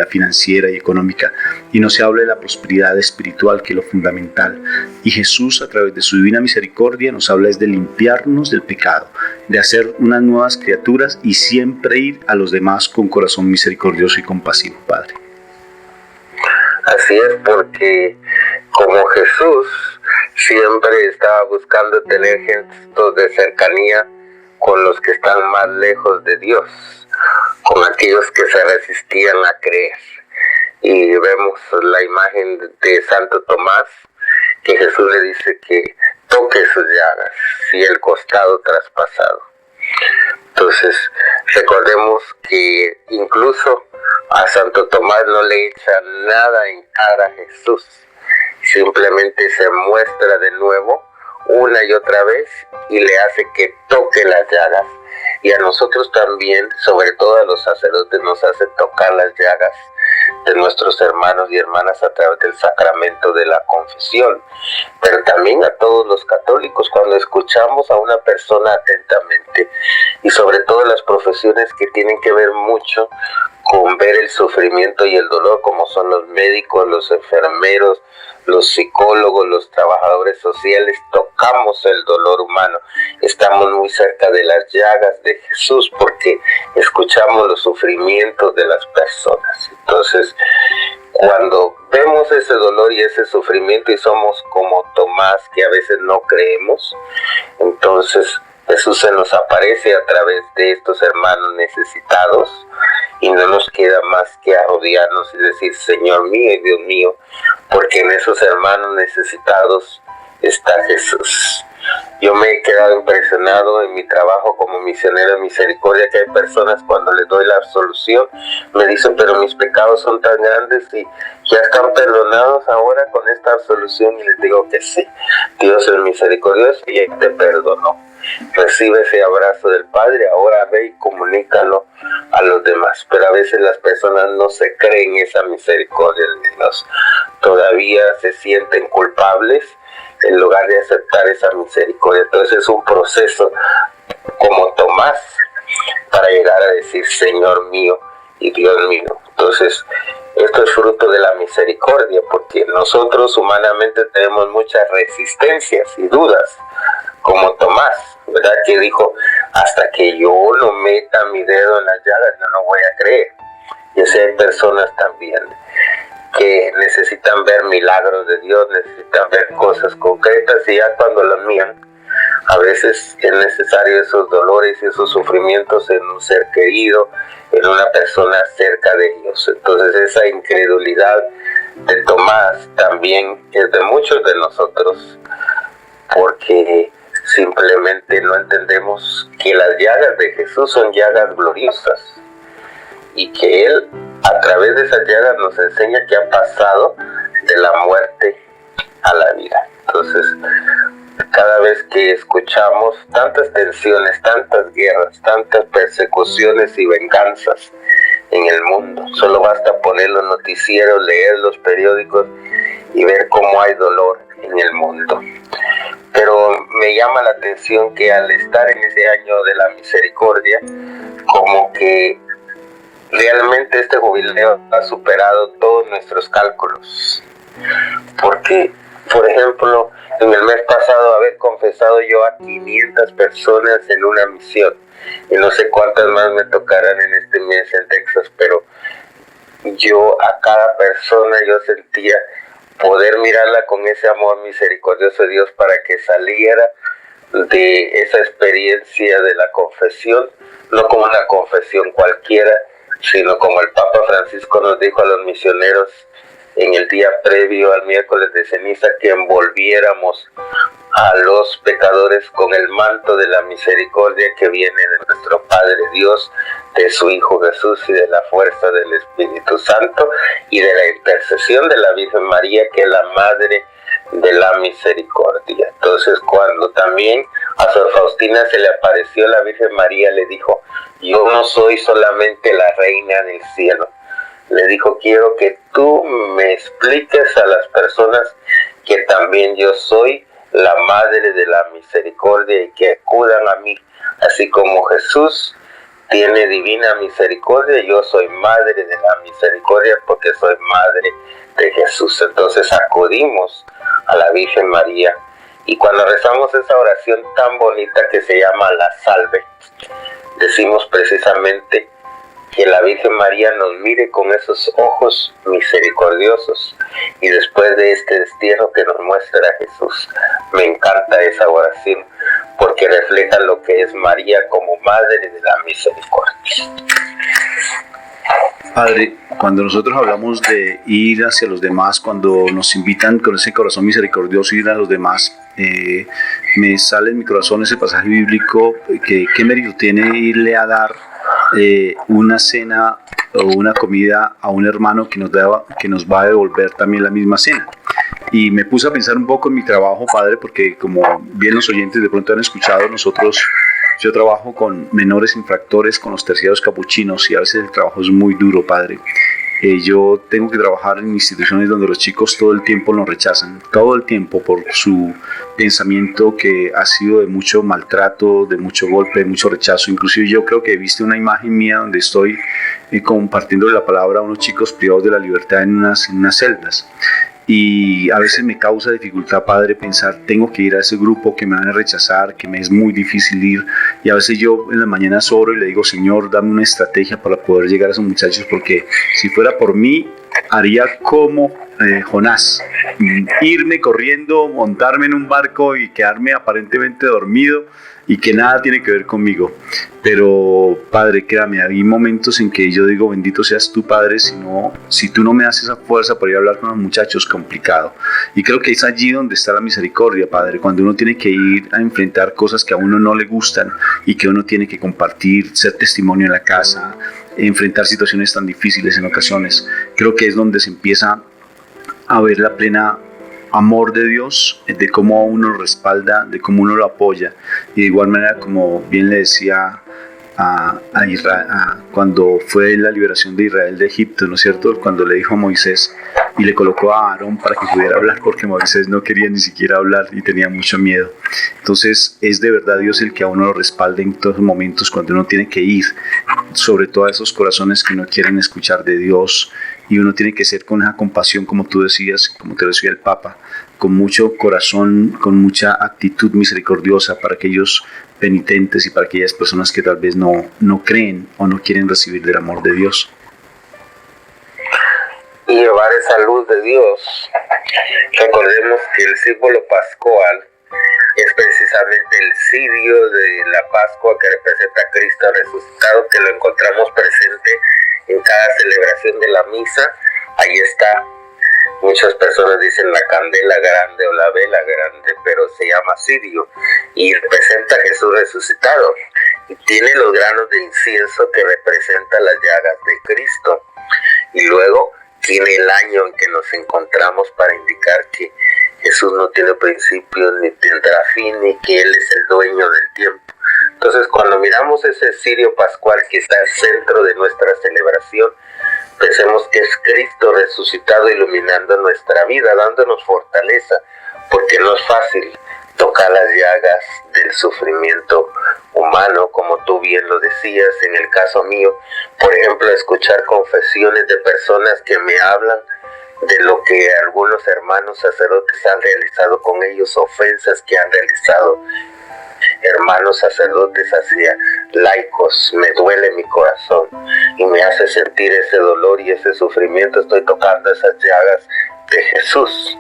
financiera y económica, y no se habla de la prosperidad espiritual, que es lo fundamental. Y Jesús, a través de su divina misericordia, nos habla de limpiarnos del pecado, de hacer unas nuevas criaturas y siempre ir a los demás con corazón misericordioso y compasivo, Padre. Así es, porque como Jesús siempre estaba buscando tener gestos de cercanía con los que están más lejos de Dios, con aquellos que se resistían a creer. Y vemos la imagen de Santo Tomás, que Jesús le dice que toque sus llagas y el costado traspasado. Entonces, recordemos que incluso a Santo Tomás no le echa nada en cara a Jesús, simplemente se muestra de nuevo una y otra vez y le hace que toque las llagas. Y a nosotros también, sobre todo a los sacerdotes, nos hace tocar las llagas de nuestros hermanos y hermanas a través del sacramento de la confesión, pero también a todos los católicos cuando escuchamos a una persona atentamente, y sobre todo las profesiones que tienen que ver mucho con ver el sufrimiento y el dolor, como son los médicos, los enfermeros, los psicólogos, los trabajadores sociales. Tocamos el dolor humano, estamos muy cerca de las llagas de Jesús porque escuchamos los sufrimientos de las personas. Entonces, cuando vemos ese dolor y ese sufrimiento y somos como Tomás, que a veces no creemos, entonces Jesús se nos aparece a través de estos hermanos necesitados, y no nos queda más que arrodillarnos y decir: Señor mío y Dios mío, porque en esos hermanos necesitados está Jesús. Yo me he quedado impresionado en mi trabajo como misionero de misericordia, que hay personas cuando les doy la absolución me dicen: pero mis pecados son tan grandes y ya están perdonados ahora con esta absolución. Y les digo que sí, Dios es misericordioso y Él te perdonó. Recibe ese abrazo del Padre, ahora ve y comunícalo a los demás. Pero a veces las personas no se creen esa misericordia de Dios, todavía se sienten culpables en lugar de aceptar esa misericordia. Entonces es un proceso como Tomás para llegar a decir: Señor mío y Dios mío. Entonces esto es fruto de la misericordia, porque nosotros humanamente tenemos muchas resistencias y dudas, como Tomás, ¿verdad? Que dijo: hasta que yo no meta mi dedo en las llagas, yo no voy a creer. Y así hay personas también que necesitan ver milagros de Dios, necesitan ver cosas concretas, y ya cuando las miran, A veces es necesario esos dolores y esos sufrimientos en un ser querido, en una persona cerca de Dios. Entonces esa incredulidad de Tomás también es de muchos de nosotros, porque simplemente no entendemos que las llagas de Jesús son llagas gloriosas y que Él a través de esas llagas nos enseña que ha pasado de la muerte a la vida. Entonces, cada vez que escuchamos tantas tensiones, tantas guerras, tantas persecuciones y venganzas en el mundo, solo basta poner los noticieros, leer los periódicos y ver cómo hay dolor en el mundo. Pero me llama la atención que al estar en ese año de la misericordia, como que realmente este jubileo ha superado todos nuestros cálculos. Porque, por ejemplo, en el mes pasado haber confesado yo a 500 personas en una misión, y no sé cuántas más me tocarán en este mes en Texas, pero yo a cada persona yo sentía poder mirarla con ese amor misericordioso de Dios para que saliera de esa experiencia de la confesión, no como una confesión cualquiera, sino como el Papa Francisco nos dijo a los misioneros en el día previo al miércoles de ceniza, que envolviéramos a los pecadores con el manto de la misericordia que viene de nuestro Padre Dios, de su Hijo Jesús y de la fuerza del Espíritu Santo y de la intercesión de la Virgen María, que es la Madre de la Misericordia. Entonces, cuando también a Sor Faustina se le apareció la Virgen María, le dijo: yo no soy solamente la reina del cielo. Le dijo: quiero que tú me expliques a las personas que también yo soy la Madre de la Misericordia y que acudan a mí. Así como Jesús tiene divina misericordia, yo soy Madre de la Misericordia porque soy Madre de Jesús. Entonces acudimos a la Virgen María, y cuando rezamos esa oración tan bonita que se llama la Salve, decimos precisamente que la Virgen María nos mire con esos ojos misericordiosos, y después de este destierro que nos muestra Jesús. Me encanta esa oración porque refleja lo que es María como Madre de la Misericordia. Padre, cuando nosotros hablamos de ir hacia los demás, cuando nos invitan con ese corazón misericordioso a ir a los demás, me sale en mi corazón ese pasaje bíblico que qué mérito tiene irle a dar una cena o una comida a un hermano que nos va a devolver también la misma cena. Y me puse a pensar un poco en mi trabajo, Padre, porque como bien los oyentes de pronto han escuchado, yo trabajo con menores infractores, con los terciarios capuchinos, y a veces el trabajo es muy duro, Padre. Yo tengo que trabajar en instituciones donde los chicos todo el tiempo nos rechazan, todo el tiempo, por su pensamiento que ha sido de mucho maltrato, de mucho golpe, de mucho rechazo. Inclusive yo creo que viste una imagen mía donde estoy compartiendo la palabra a unos chicos privados de la libertad en unas celdas. Y a veces me causa dificultad, Padre, pensar, tengo que ir a ese grupo que me van a rechazar, que me es muy difícil ir. Y a veces yo en las mañanas oro y le digo: Señor, dame una estrategia para poder llegar a esos muchachos, porque si fuera por mí, haría como Jonás, irme corriendo, montarme en un barco y quedarme aparentemente dormido y que nada tiene que ver conmigo. Pero, Padre, créame, hay momentos en que yo digo: bendito seas tú, Padre, si tú no me das esa fuerza para ir a hablar con los muchachos, complicado. Y creo que es allí donde está la misericordia, Padre, cuando uno tiene que ir a enfrentar cosas que a uno no le gustan y que uno tiene que compartir, ser testimonio en la casa, enfrentar situaciones tan difíciles en ocasiones. Creo que es donde se empieza a ver la plena amor de Dios, de cómo uno lo respalda, de cómo uno lo apoya. Y de igual manera, como bien le decía a Israel, cuando fue la liberación de Israel de Egipto, ¿no es cierto? Cuando le dijo a Moisés y le colocó a Aarón para que pudiera hablar, porque Moisés no quería ni siquiera hablar y tenía mucho miedo. Entonces es de verdad Dios el que a uno lo respalda en todos los momentos cuando uno tiene que ir, sobre todo a esos corazones que no quieren escuchar de Dios, y uno tiene que ser con esa compasión, como tú decías, como te decía el Papa, con mucho corazón, con mucha actitud misericordiosa para aquellos penitentes y para aquellas personas que tal vez no creen o no quieren recibir del amor de Dios. Y llevar esa luz de Dios. Recordemos que el símbolo pascual es precisamente el cirio de la Pascua que representa a Cristo resucitado, que lo encontramos presente en cada celebración de la misa. Ahí está. Muchas personas dicen la candela grande o la vela grande, pero se llama cirio y representa a Jesús resucitado. Y tiene los granos de incienso que representan las llagas de Cristo. Y luego tiene el año en que nos encontramos para indicar que Jesús no tiene principio ni tendrá fin y que Él es el dueño del tiempo. Entonces, cuando miramos ese cirio pascual que está al centro de nuestra celebración, pensemos que es Cristo resucitado iluminando nuestra vida, dándonos fortaleza, porque no es fácil tocar las llagas del sufrimiento humano, como tú bien lo decías. En el caso mío, por ejemplo, escuchar confesiones de personas que me hablan de lo que algunos hermanos sacerdotes han realizado con ellos, ofensas que han realizado hermanos sacerdotes hacia laicos. Me duele mi corazón y me hace sentir ese dolor y ese sufrimiento. Estoy tocando esas llagas de Jesús.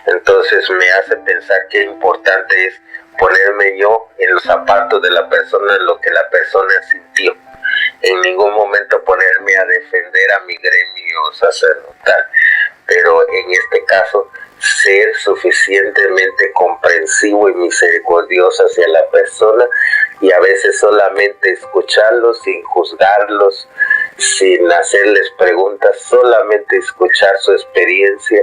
Entonces me hace pensar qué importante es ponerme yo en los zapatos de la persona, en lo que la persona sintió. En ningún momento ponerme a defender a mi gremio sacerdotal, pero en este caso ser suficientemente comprensivo y misericordioso hacia la persona, y a veces solamente escucharlos sin juzgarlos, sin hacerles preguntas, solamente escuchar su experiencia,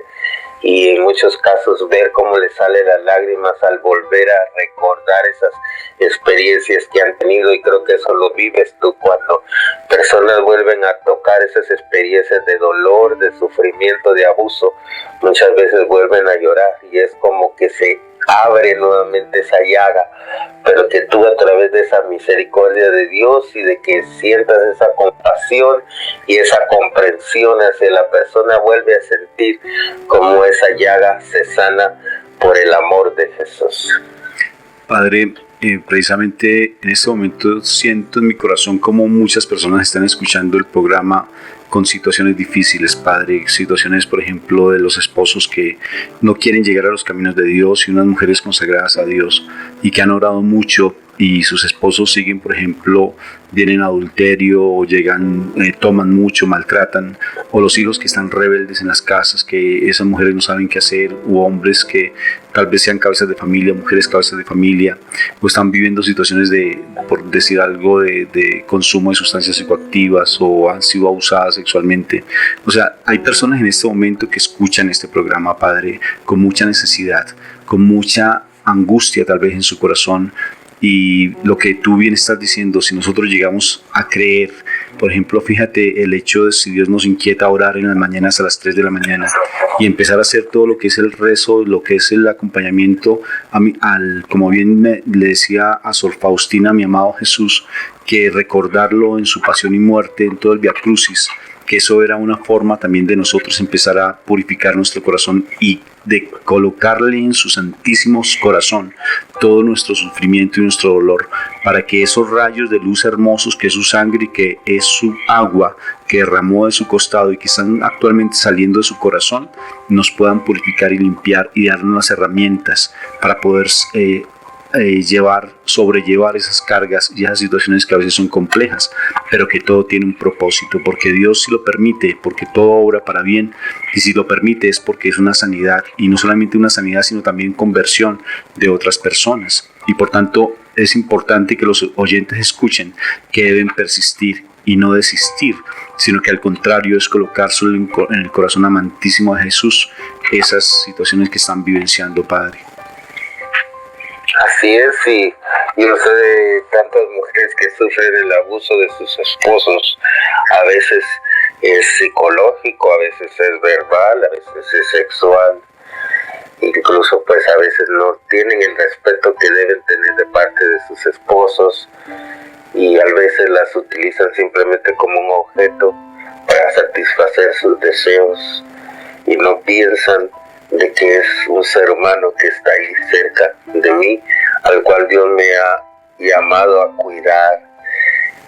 y en muchos casos ver cómo les salen las lágrimas al volver a recordar esas experiencias que han tenido. Y creo que eso lo vives tú cuando personas vuelven a tocar esas experiencias de dolor, de sufrimiento, de abuso. Muchas veces vuelven a llorar y es como que se abre nuevamente esa llaga, pero que tú, a través de esa misericordia de Dios y de que sientas esa compasión y esa comprensión hacia la persona, vuelve a sentir como esa llaga se sana por el amor de Jesús. Padre, precisamente en este momento siento en mi corazón como muchas personas están escuchando el programa con situaciones difíciles, Padre, situaciones, por ejemplo, de los esposos que no quieren llegar a los caminos de Dios, y unas mujeres consagradas a Dios y que han orado mucho y sus esposos siguen, por ejemplo, vienen adulterio o llegan, toman mucho, maltratan, o los hijos que están rebeldes en las casas, que esas mujeres no saben qué hacer, u hombres que tal vez sean cabezas de familia, mujeres cabezas de familia, o están viviendo situaciones de, por decir algo, de consumo de sustancias psicoactivas, o han sido abusadas sexualmente. O sea, hay personas en este momento que escuchan este programa, Padre, con mucha necesidad, con mucha angustia tal vez en su corazón. Y lo que tú bien estás diciendo, si nosotros llegamos a creer, por ejemplo, fíjate el hecho de si Dios nos inquieta a orar en las mañanas a las 3 de la mañana y empezar a hacer todo lo que es el rezo, lo que es el acompañamiento, como bien le decía a Sor Faustina, mi amado Jesús, que recordarlo en su pasión y muerte, en todo el Via Crucis, que eso era una forma también de nosotros empezar a purificar nuestro corazón y de colocarle en su santísimo corazón todo nuestro sufrimiento y nuestro dolor, para que esos rayos de luz hermosos, que es su sangre y que es su agua que derramó de su costado y que están actualmente saliendo de su corazón, nos puedan purificar y limpiar y darnos las herramientas para poder sobrellevar esas cargas y esas situaciones que a veces son complejas, pero que todo tiene un propósito, porque Dios sí lo permite, porque todo obra para bien, y si lo permite es porque es una sanidad, y no solamente una sanidad, sino también conversión de otras personas. Y por tanto es importante que los oyentes escuchen que deben persistir y no desistir, sino que al contrario es colocar solo en el corazón amantísimo de Jesús esas situaciones que están vivenciando, Padre. Así es, y yo sé de tantas mujeres que sufren el abuso de sus esposos. A veces es psicológico, a veces es verbal, a veces es sexual. Incluso pues a veces no tienen el respeto que deben tener de parte de sus esposos, y a veces las utilizan simplemente como un objeto para satisfacer sus deseos, y no piensan de que es un ser humano que está ahí cerca de mí, al cual Dios me ha llamado a cuidar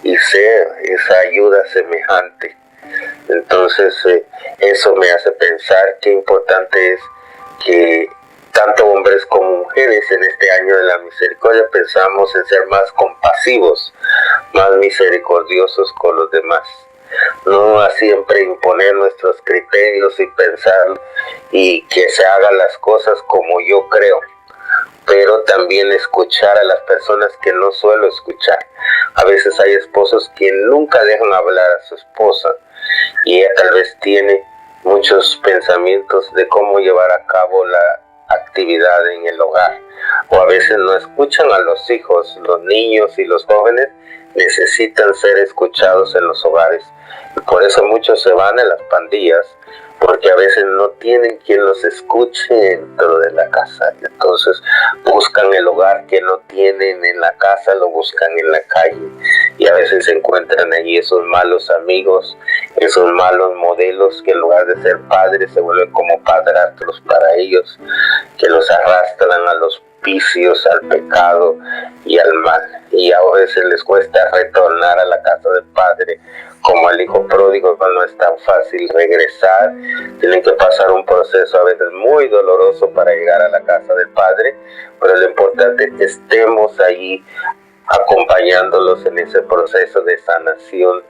y ser esa ayuda semejante. Entonces eso me hace pensar qué importante es que tanto hombres como mujeres mes, en este año de la misericordia, pensamos en ser más compasivos, más misericordiosos con los demás. No a siempre imponer nuestros criterios y pensar y que se hagan las cosas como yo creo, pero también escuchar a las personas que no suelo escuchar. A veces hay esposos que nunca dejan hablar a su esposa y ella tal vez tiene muchos pensamientos de cómo llevar a cabo la actividad en el hogar, o a veces no escuchan a los hijos. Los niños y los jóvenes necesitan ser escuchados en los hogares. Por eso muchos se van a las pandillas, porque a veces no tienen quien los escuche dentro de la casa. Entonces buscan el hogar que no tienen en la casa, lo buscan en la calle. Y a veces se encuentran allí esos malos amigos, esos malos modelos que en lugar de ser padres se vuelven como padrastros para ellos, que los arrastran a los vicios, al pecado y al mal. Y a veces les cuesta retornar a la casa del padre, como el hijo pródigo, cuando no es tan fácil regresar. Tienen que pasar un proceso a veces muy doloroso para llegar a la casa del padre, pero lo importante es que estemos ahí acompañándolos en ese proceso de sanación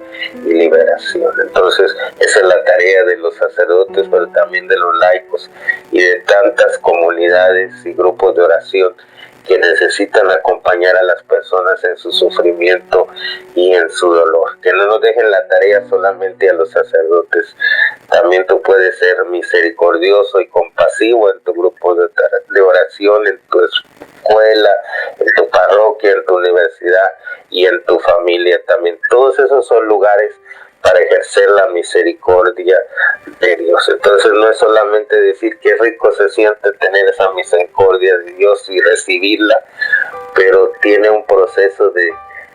y liberación. Entonces esa es la tarea de los sacerdotes, pero también de los laicos y de tantas comunidades y grupos de oración que necesitan acompañar a las personas en su sufrimiento y en su dolor. Que no nos dejen la tarea solamente a los sacerdotes. También tú puedes ser misericordioso y compasivo en tu grupo de oración, en tu escuela, en tu parroquia, en tu universidad y en tu familia también. Todos esos son lugares para ejercer la misericordia de Dios. Entonces no es solamente decir qué rico se siente tener esa misericordia de Dios y recibirla, pero tiene un proceso de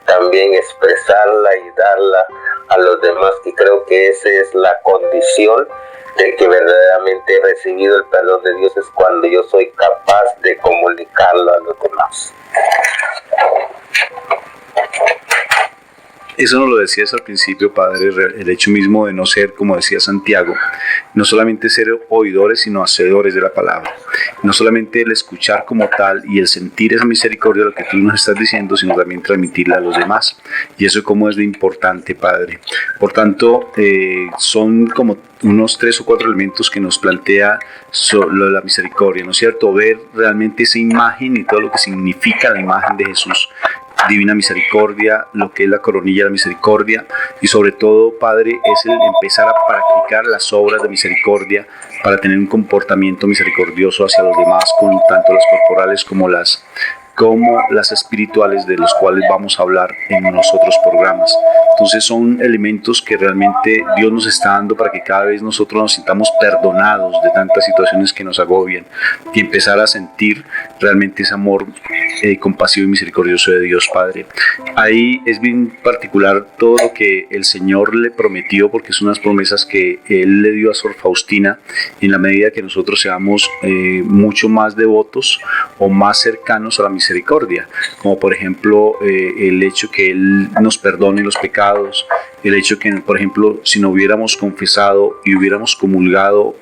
también expresarla y darla a los demás, y creo que esa es la condición de que verdaderamente he recibido el perdón de Dios, es cuando yo soy capaz de comunicarlo a los demás. Eso nos lo decías al principio, Padre, el hecho mismo de no ser, como decía Santiago, no solamente ser oidores, sino hacedores de la palabra. No solamente el escuchar como tal y el sentir esa misericordia de lo que tú nos estás diciendo, sino también transmitirla a los demás. Y eso como es lo importante, Padre. Por tanto, son como unos 3 o 4 elementos que nos plantea lo de la misericordia, ¿no es cierto? Ver realmente esa imagen y todo lo que significa la imagen de Jesús. Divina misericordia, lo que es la coronilla de la misericordia, y sobre todo, Padre, es el empezar a practicar las obras de misericordia para tener un comportamiento misericordioso hacia los demás, con tanto las corporales como las espirituales, de los cuales vamos a hablar en los otros programas. Entonces son elementos que realmente Dios nos está dando para que cada vez nosotros nos sintamos perdonados de tantas situaciones que nos agobian y empezar a sentir realmente ese amor compasivo y misericordioso de Dios, Padre. Ahí es bien particular todo lo que el Señor le prometió, porque son unas promesas que Él le dio a Sor Faustina, en la medida que nosotros seamos mucho más devotos o más cercanos a la misericordia, como por ejemplo el hecho que Él nos perdone los pecados, el hecho que, por ejemplo, si no hubiéramos confesado y hubiéramos comulgado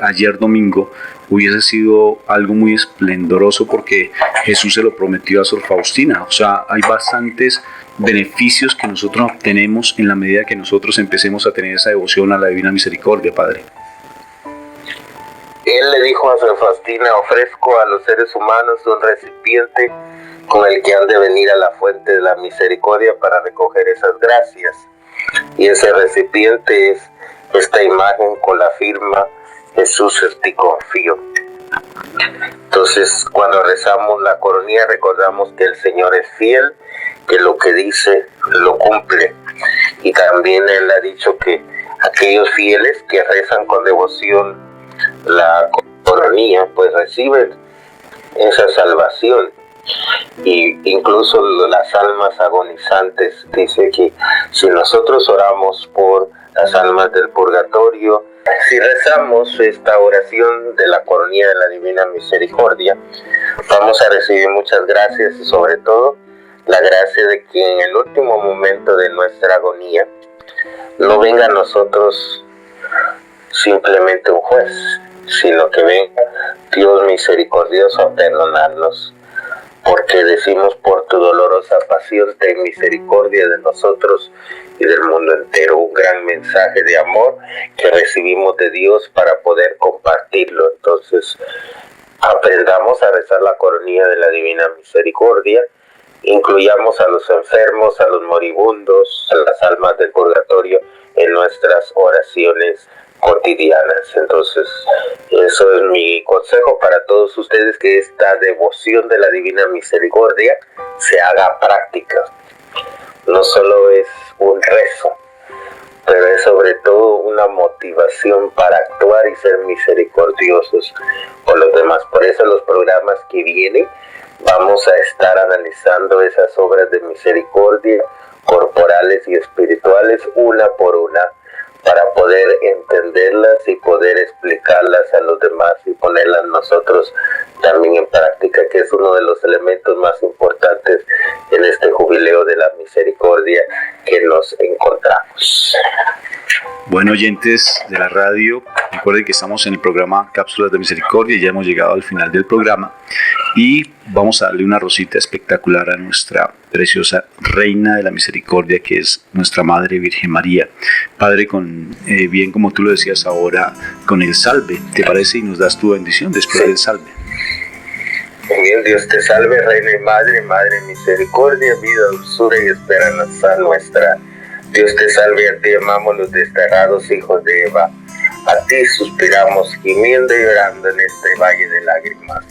ayer domingo, hubiese sido algo muy esplendoroso, porque Jesús se lo prometió a Sor Faustina. O sea, hay bastantes beneficios que nosotros obtenemos en la medida que nosotros empecemos a tener esa devoción a la Divina Misericordia, Padre. Él le dijo a Sor Faustina: ofrezco a los seres humanos un recipiente con el que han de venir a la fuente de la misericordia para recoger esas gracias. Y ese recipiente es esta imagen con la firma Jesús en ti confío. Entonces, cuando rezamos la coronilla, recordamos que el Señor es fiel, que lo que dice lo cumple. Y también Él ha dicho que aquellos fieles que rezan con devoción la coronilla, pues reciben esa salvación. Y incluso las almas agonizantes, dice que si nosotros oramos por las almas del purgatorio, si rezamos esta oración de la coronilla de la Divina Misericordia, vamos a recibir muchas gracias, y sobre todo la gracia de que en el último momento de nuestra agonía no venga a nosotros simplemente un juez, sino que venga Dios misericordioso, a perdonarnos, porque decimos: por tu dolorosa pasión, ten misericordia de nosotros y del mundo entero. Un gran mensaje de amor que recibimos de Dios para poder compartirlo. Entonces, aprendamos a rezar la coronilla de la Divina Misericordia, incluyamos a los enfermos, a los moribundos, a las almas del purgatorio en nuestras oraciones cotidianas. Entonces, eso es mi consejo para todos ustedes, que esta devoción de la Divina Misericordia se haga práctica. No solo es un rezo, pero es sobre todo una motivación para actuar y ser misericordiosos con los demás. Por eso los programas que vienen vamos a estar analizando esas obras de misericordia corporales y espirituales una por una, para poder entenderlas y poder explicarlas a los demás y ponerlas nosotros también en práctica, que es uno de los elementos más importantes en este jubileo de la misericordia que nos encontramos. Bueno, oyentes de la radio, recuerden que estamos en el programa Cápsulas de Misericordia y ya hemos llegado al final del programa y vamos a darle una rosita espectacular a nuestra preciosa Reina de la Misericordia, que es nuestra Madre Virgen María. Padre, bien como tú lo decías ahora, con el salve, ¿te parece? Y nos das tu bendición después del salve. Bien, Dios te salve, Reina y Madre, Madre Misericordia, vida, dulzura y esperanza nuestra. Dios te salve, a ti amamos los desterrados hijos de Eva, a ti suspiramos gimiendo y llorando en este valle de lágrimas.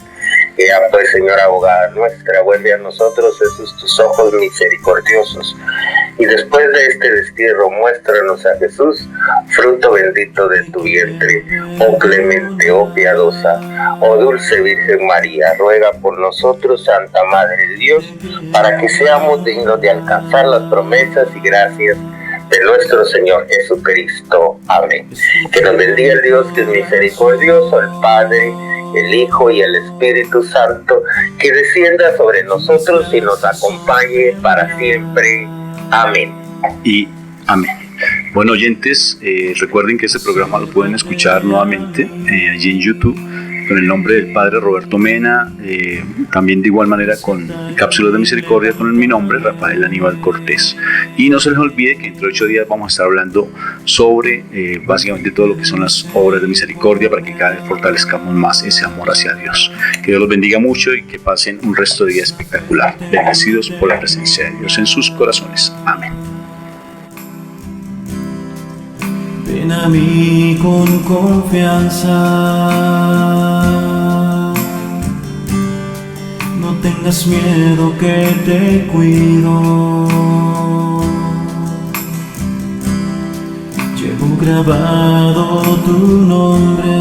Ya pues, Señora abogada nuestra, vuelve a nosotros esos tus ojos misericordiosos, y después de este destierro muéstranos a Jesús, fruto bendito de tu vientre. Oh clemente, oh piadosa, oh dulce Virgen María, ruega por nosotros, Santa Madre de Dios, para que seamos dignos de alcanzar las promesas y gracias de nuestro Señor Jesucristo. Amén. Que nos bendiga el Dios que es misericordioso, el Padre, el Hijo y el Espíritu Santo, que descienda sobre nosotros y nos acompañe para siempre. Amén. Y amén. Bueno, oyentes, recuerden que este programa lo pueden escuchar nuevamente allí en YouTube con el nombre del Padre Roberto Mena, también de igual manera con Cápsulas de Misericordia con mi nombre, Rafael Aníbal Cortés. Y no se les olvide que dentro de 8 días vamos a estar hablando sobre básicamente todo lo que son las obras de misericordia, para que cada vez fortalezcamos más ese amor hacia Dios. Que Dios los bendiga mucho y que pasen un resto de día espectacular. Bendecidos por la presencia de Dios en sus corazones. Amén. Ven a mí con confianza, no tengas miedo que te cuido. Llevo grabado tu nombre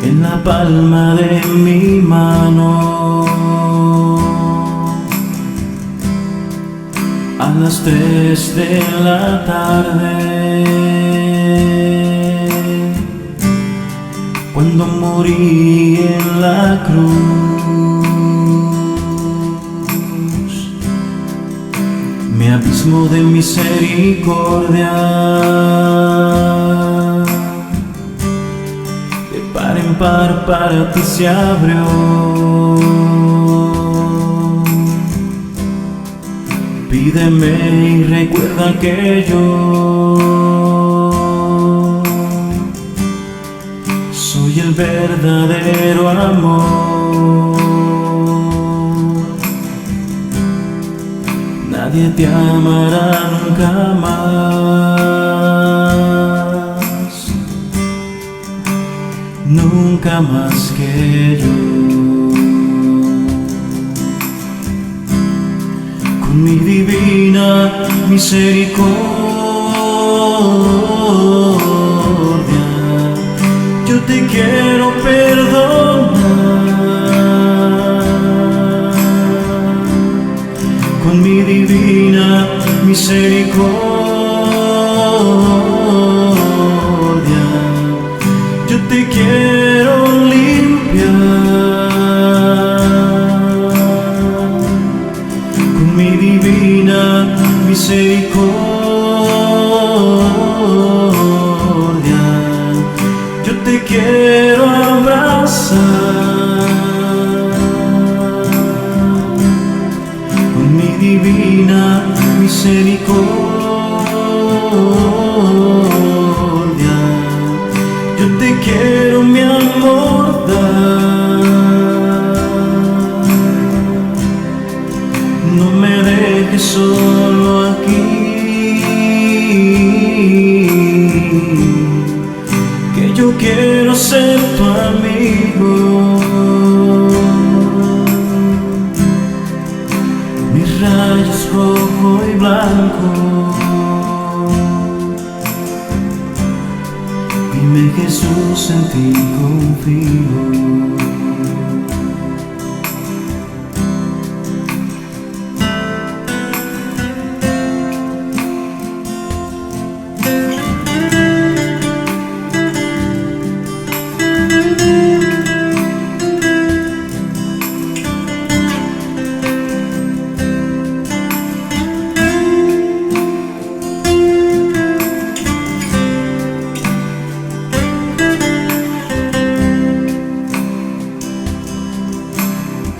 en la palma de mi mano. A las 3 de la tarde, cuando morí en la cruz, mi abismo de misericordia de par en par para ti se abrió. Pídeme y recuerda que yo soy el verdadero amor. Nadie te amará nunca más, nunca más que yo. Con mi divina misericordia, yo te quiero perdonar. Con mi divina misericordia, yo te quiero limpiar. Mi divina misericordia, abrazar con mi divina misericordia. Yo te quiero, mi amor, dar. No me dejes solo aquí, que yo quiero ser tu amigo. Mis rayos rojo y blanco, dime Jesús, en ti confío.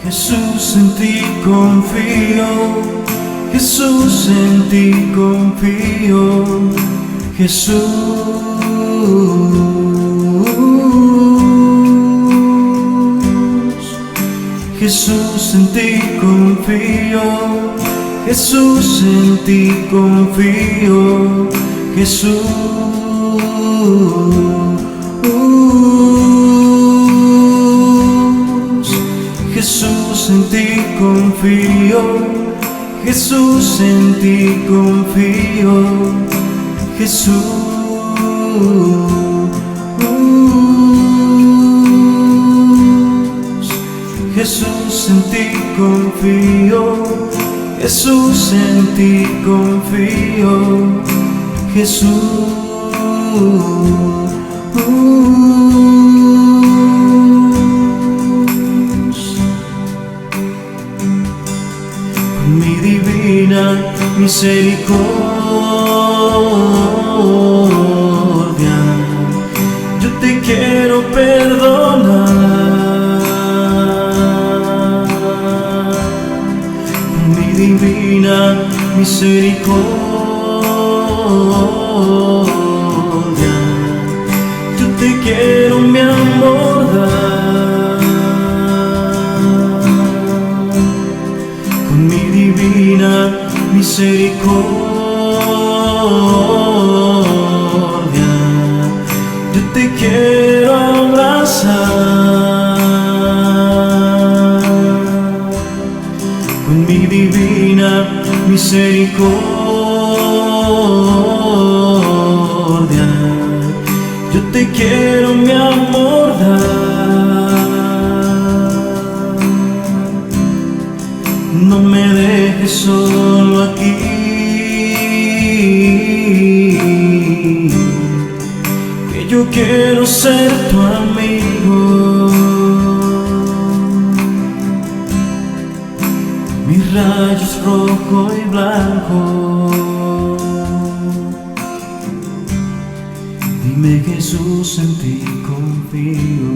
Jesús, en ti confío, Jesús, en ti confío, Jesús. Jesús, en ti confío, Jesús, en ti confío, Jesús, en ti confío, Jesús, en ti confío, Jesús, en ti confío, Jesús, en ti confío, mi divina misericordia, yo te quiero perdonar. Mi divina misericordia, yo te quiero, mi amor, dar. Mi divina misericordia, yo te quiero abrazar. Con mi divina misericordia, yo te quiero, mi amor, dar. No me dejes solo aquí, que yo quiero ser tu amigo. Mis rayos rojo y blanco, dime Jesús, en ti confío.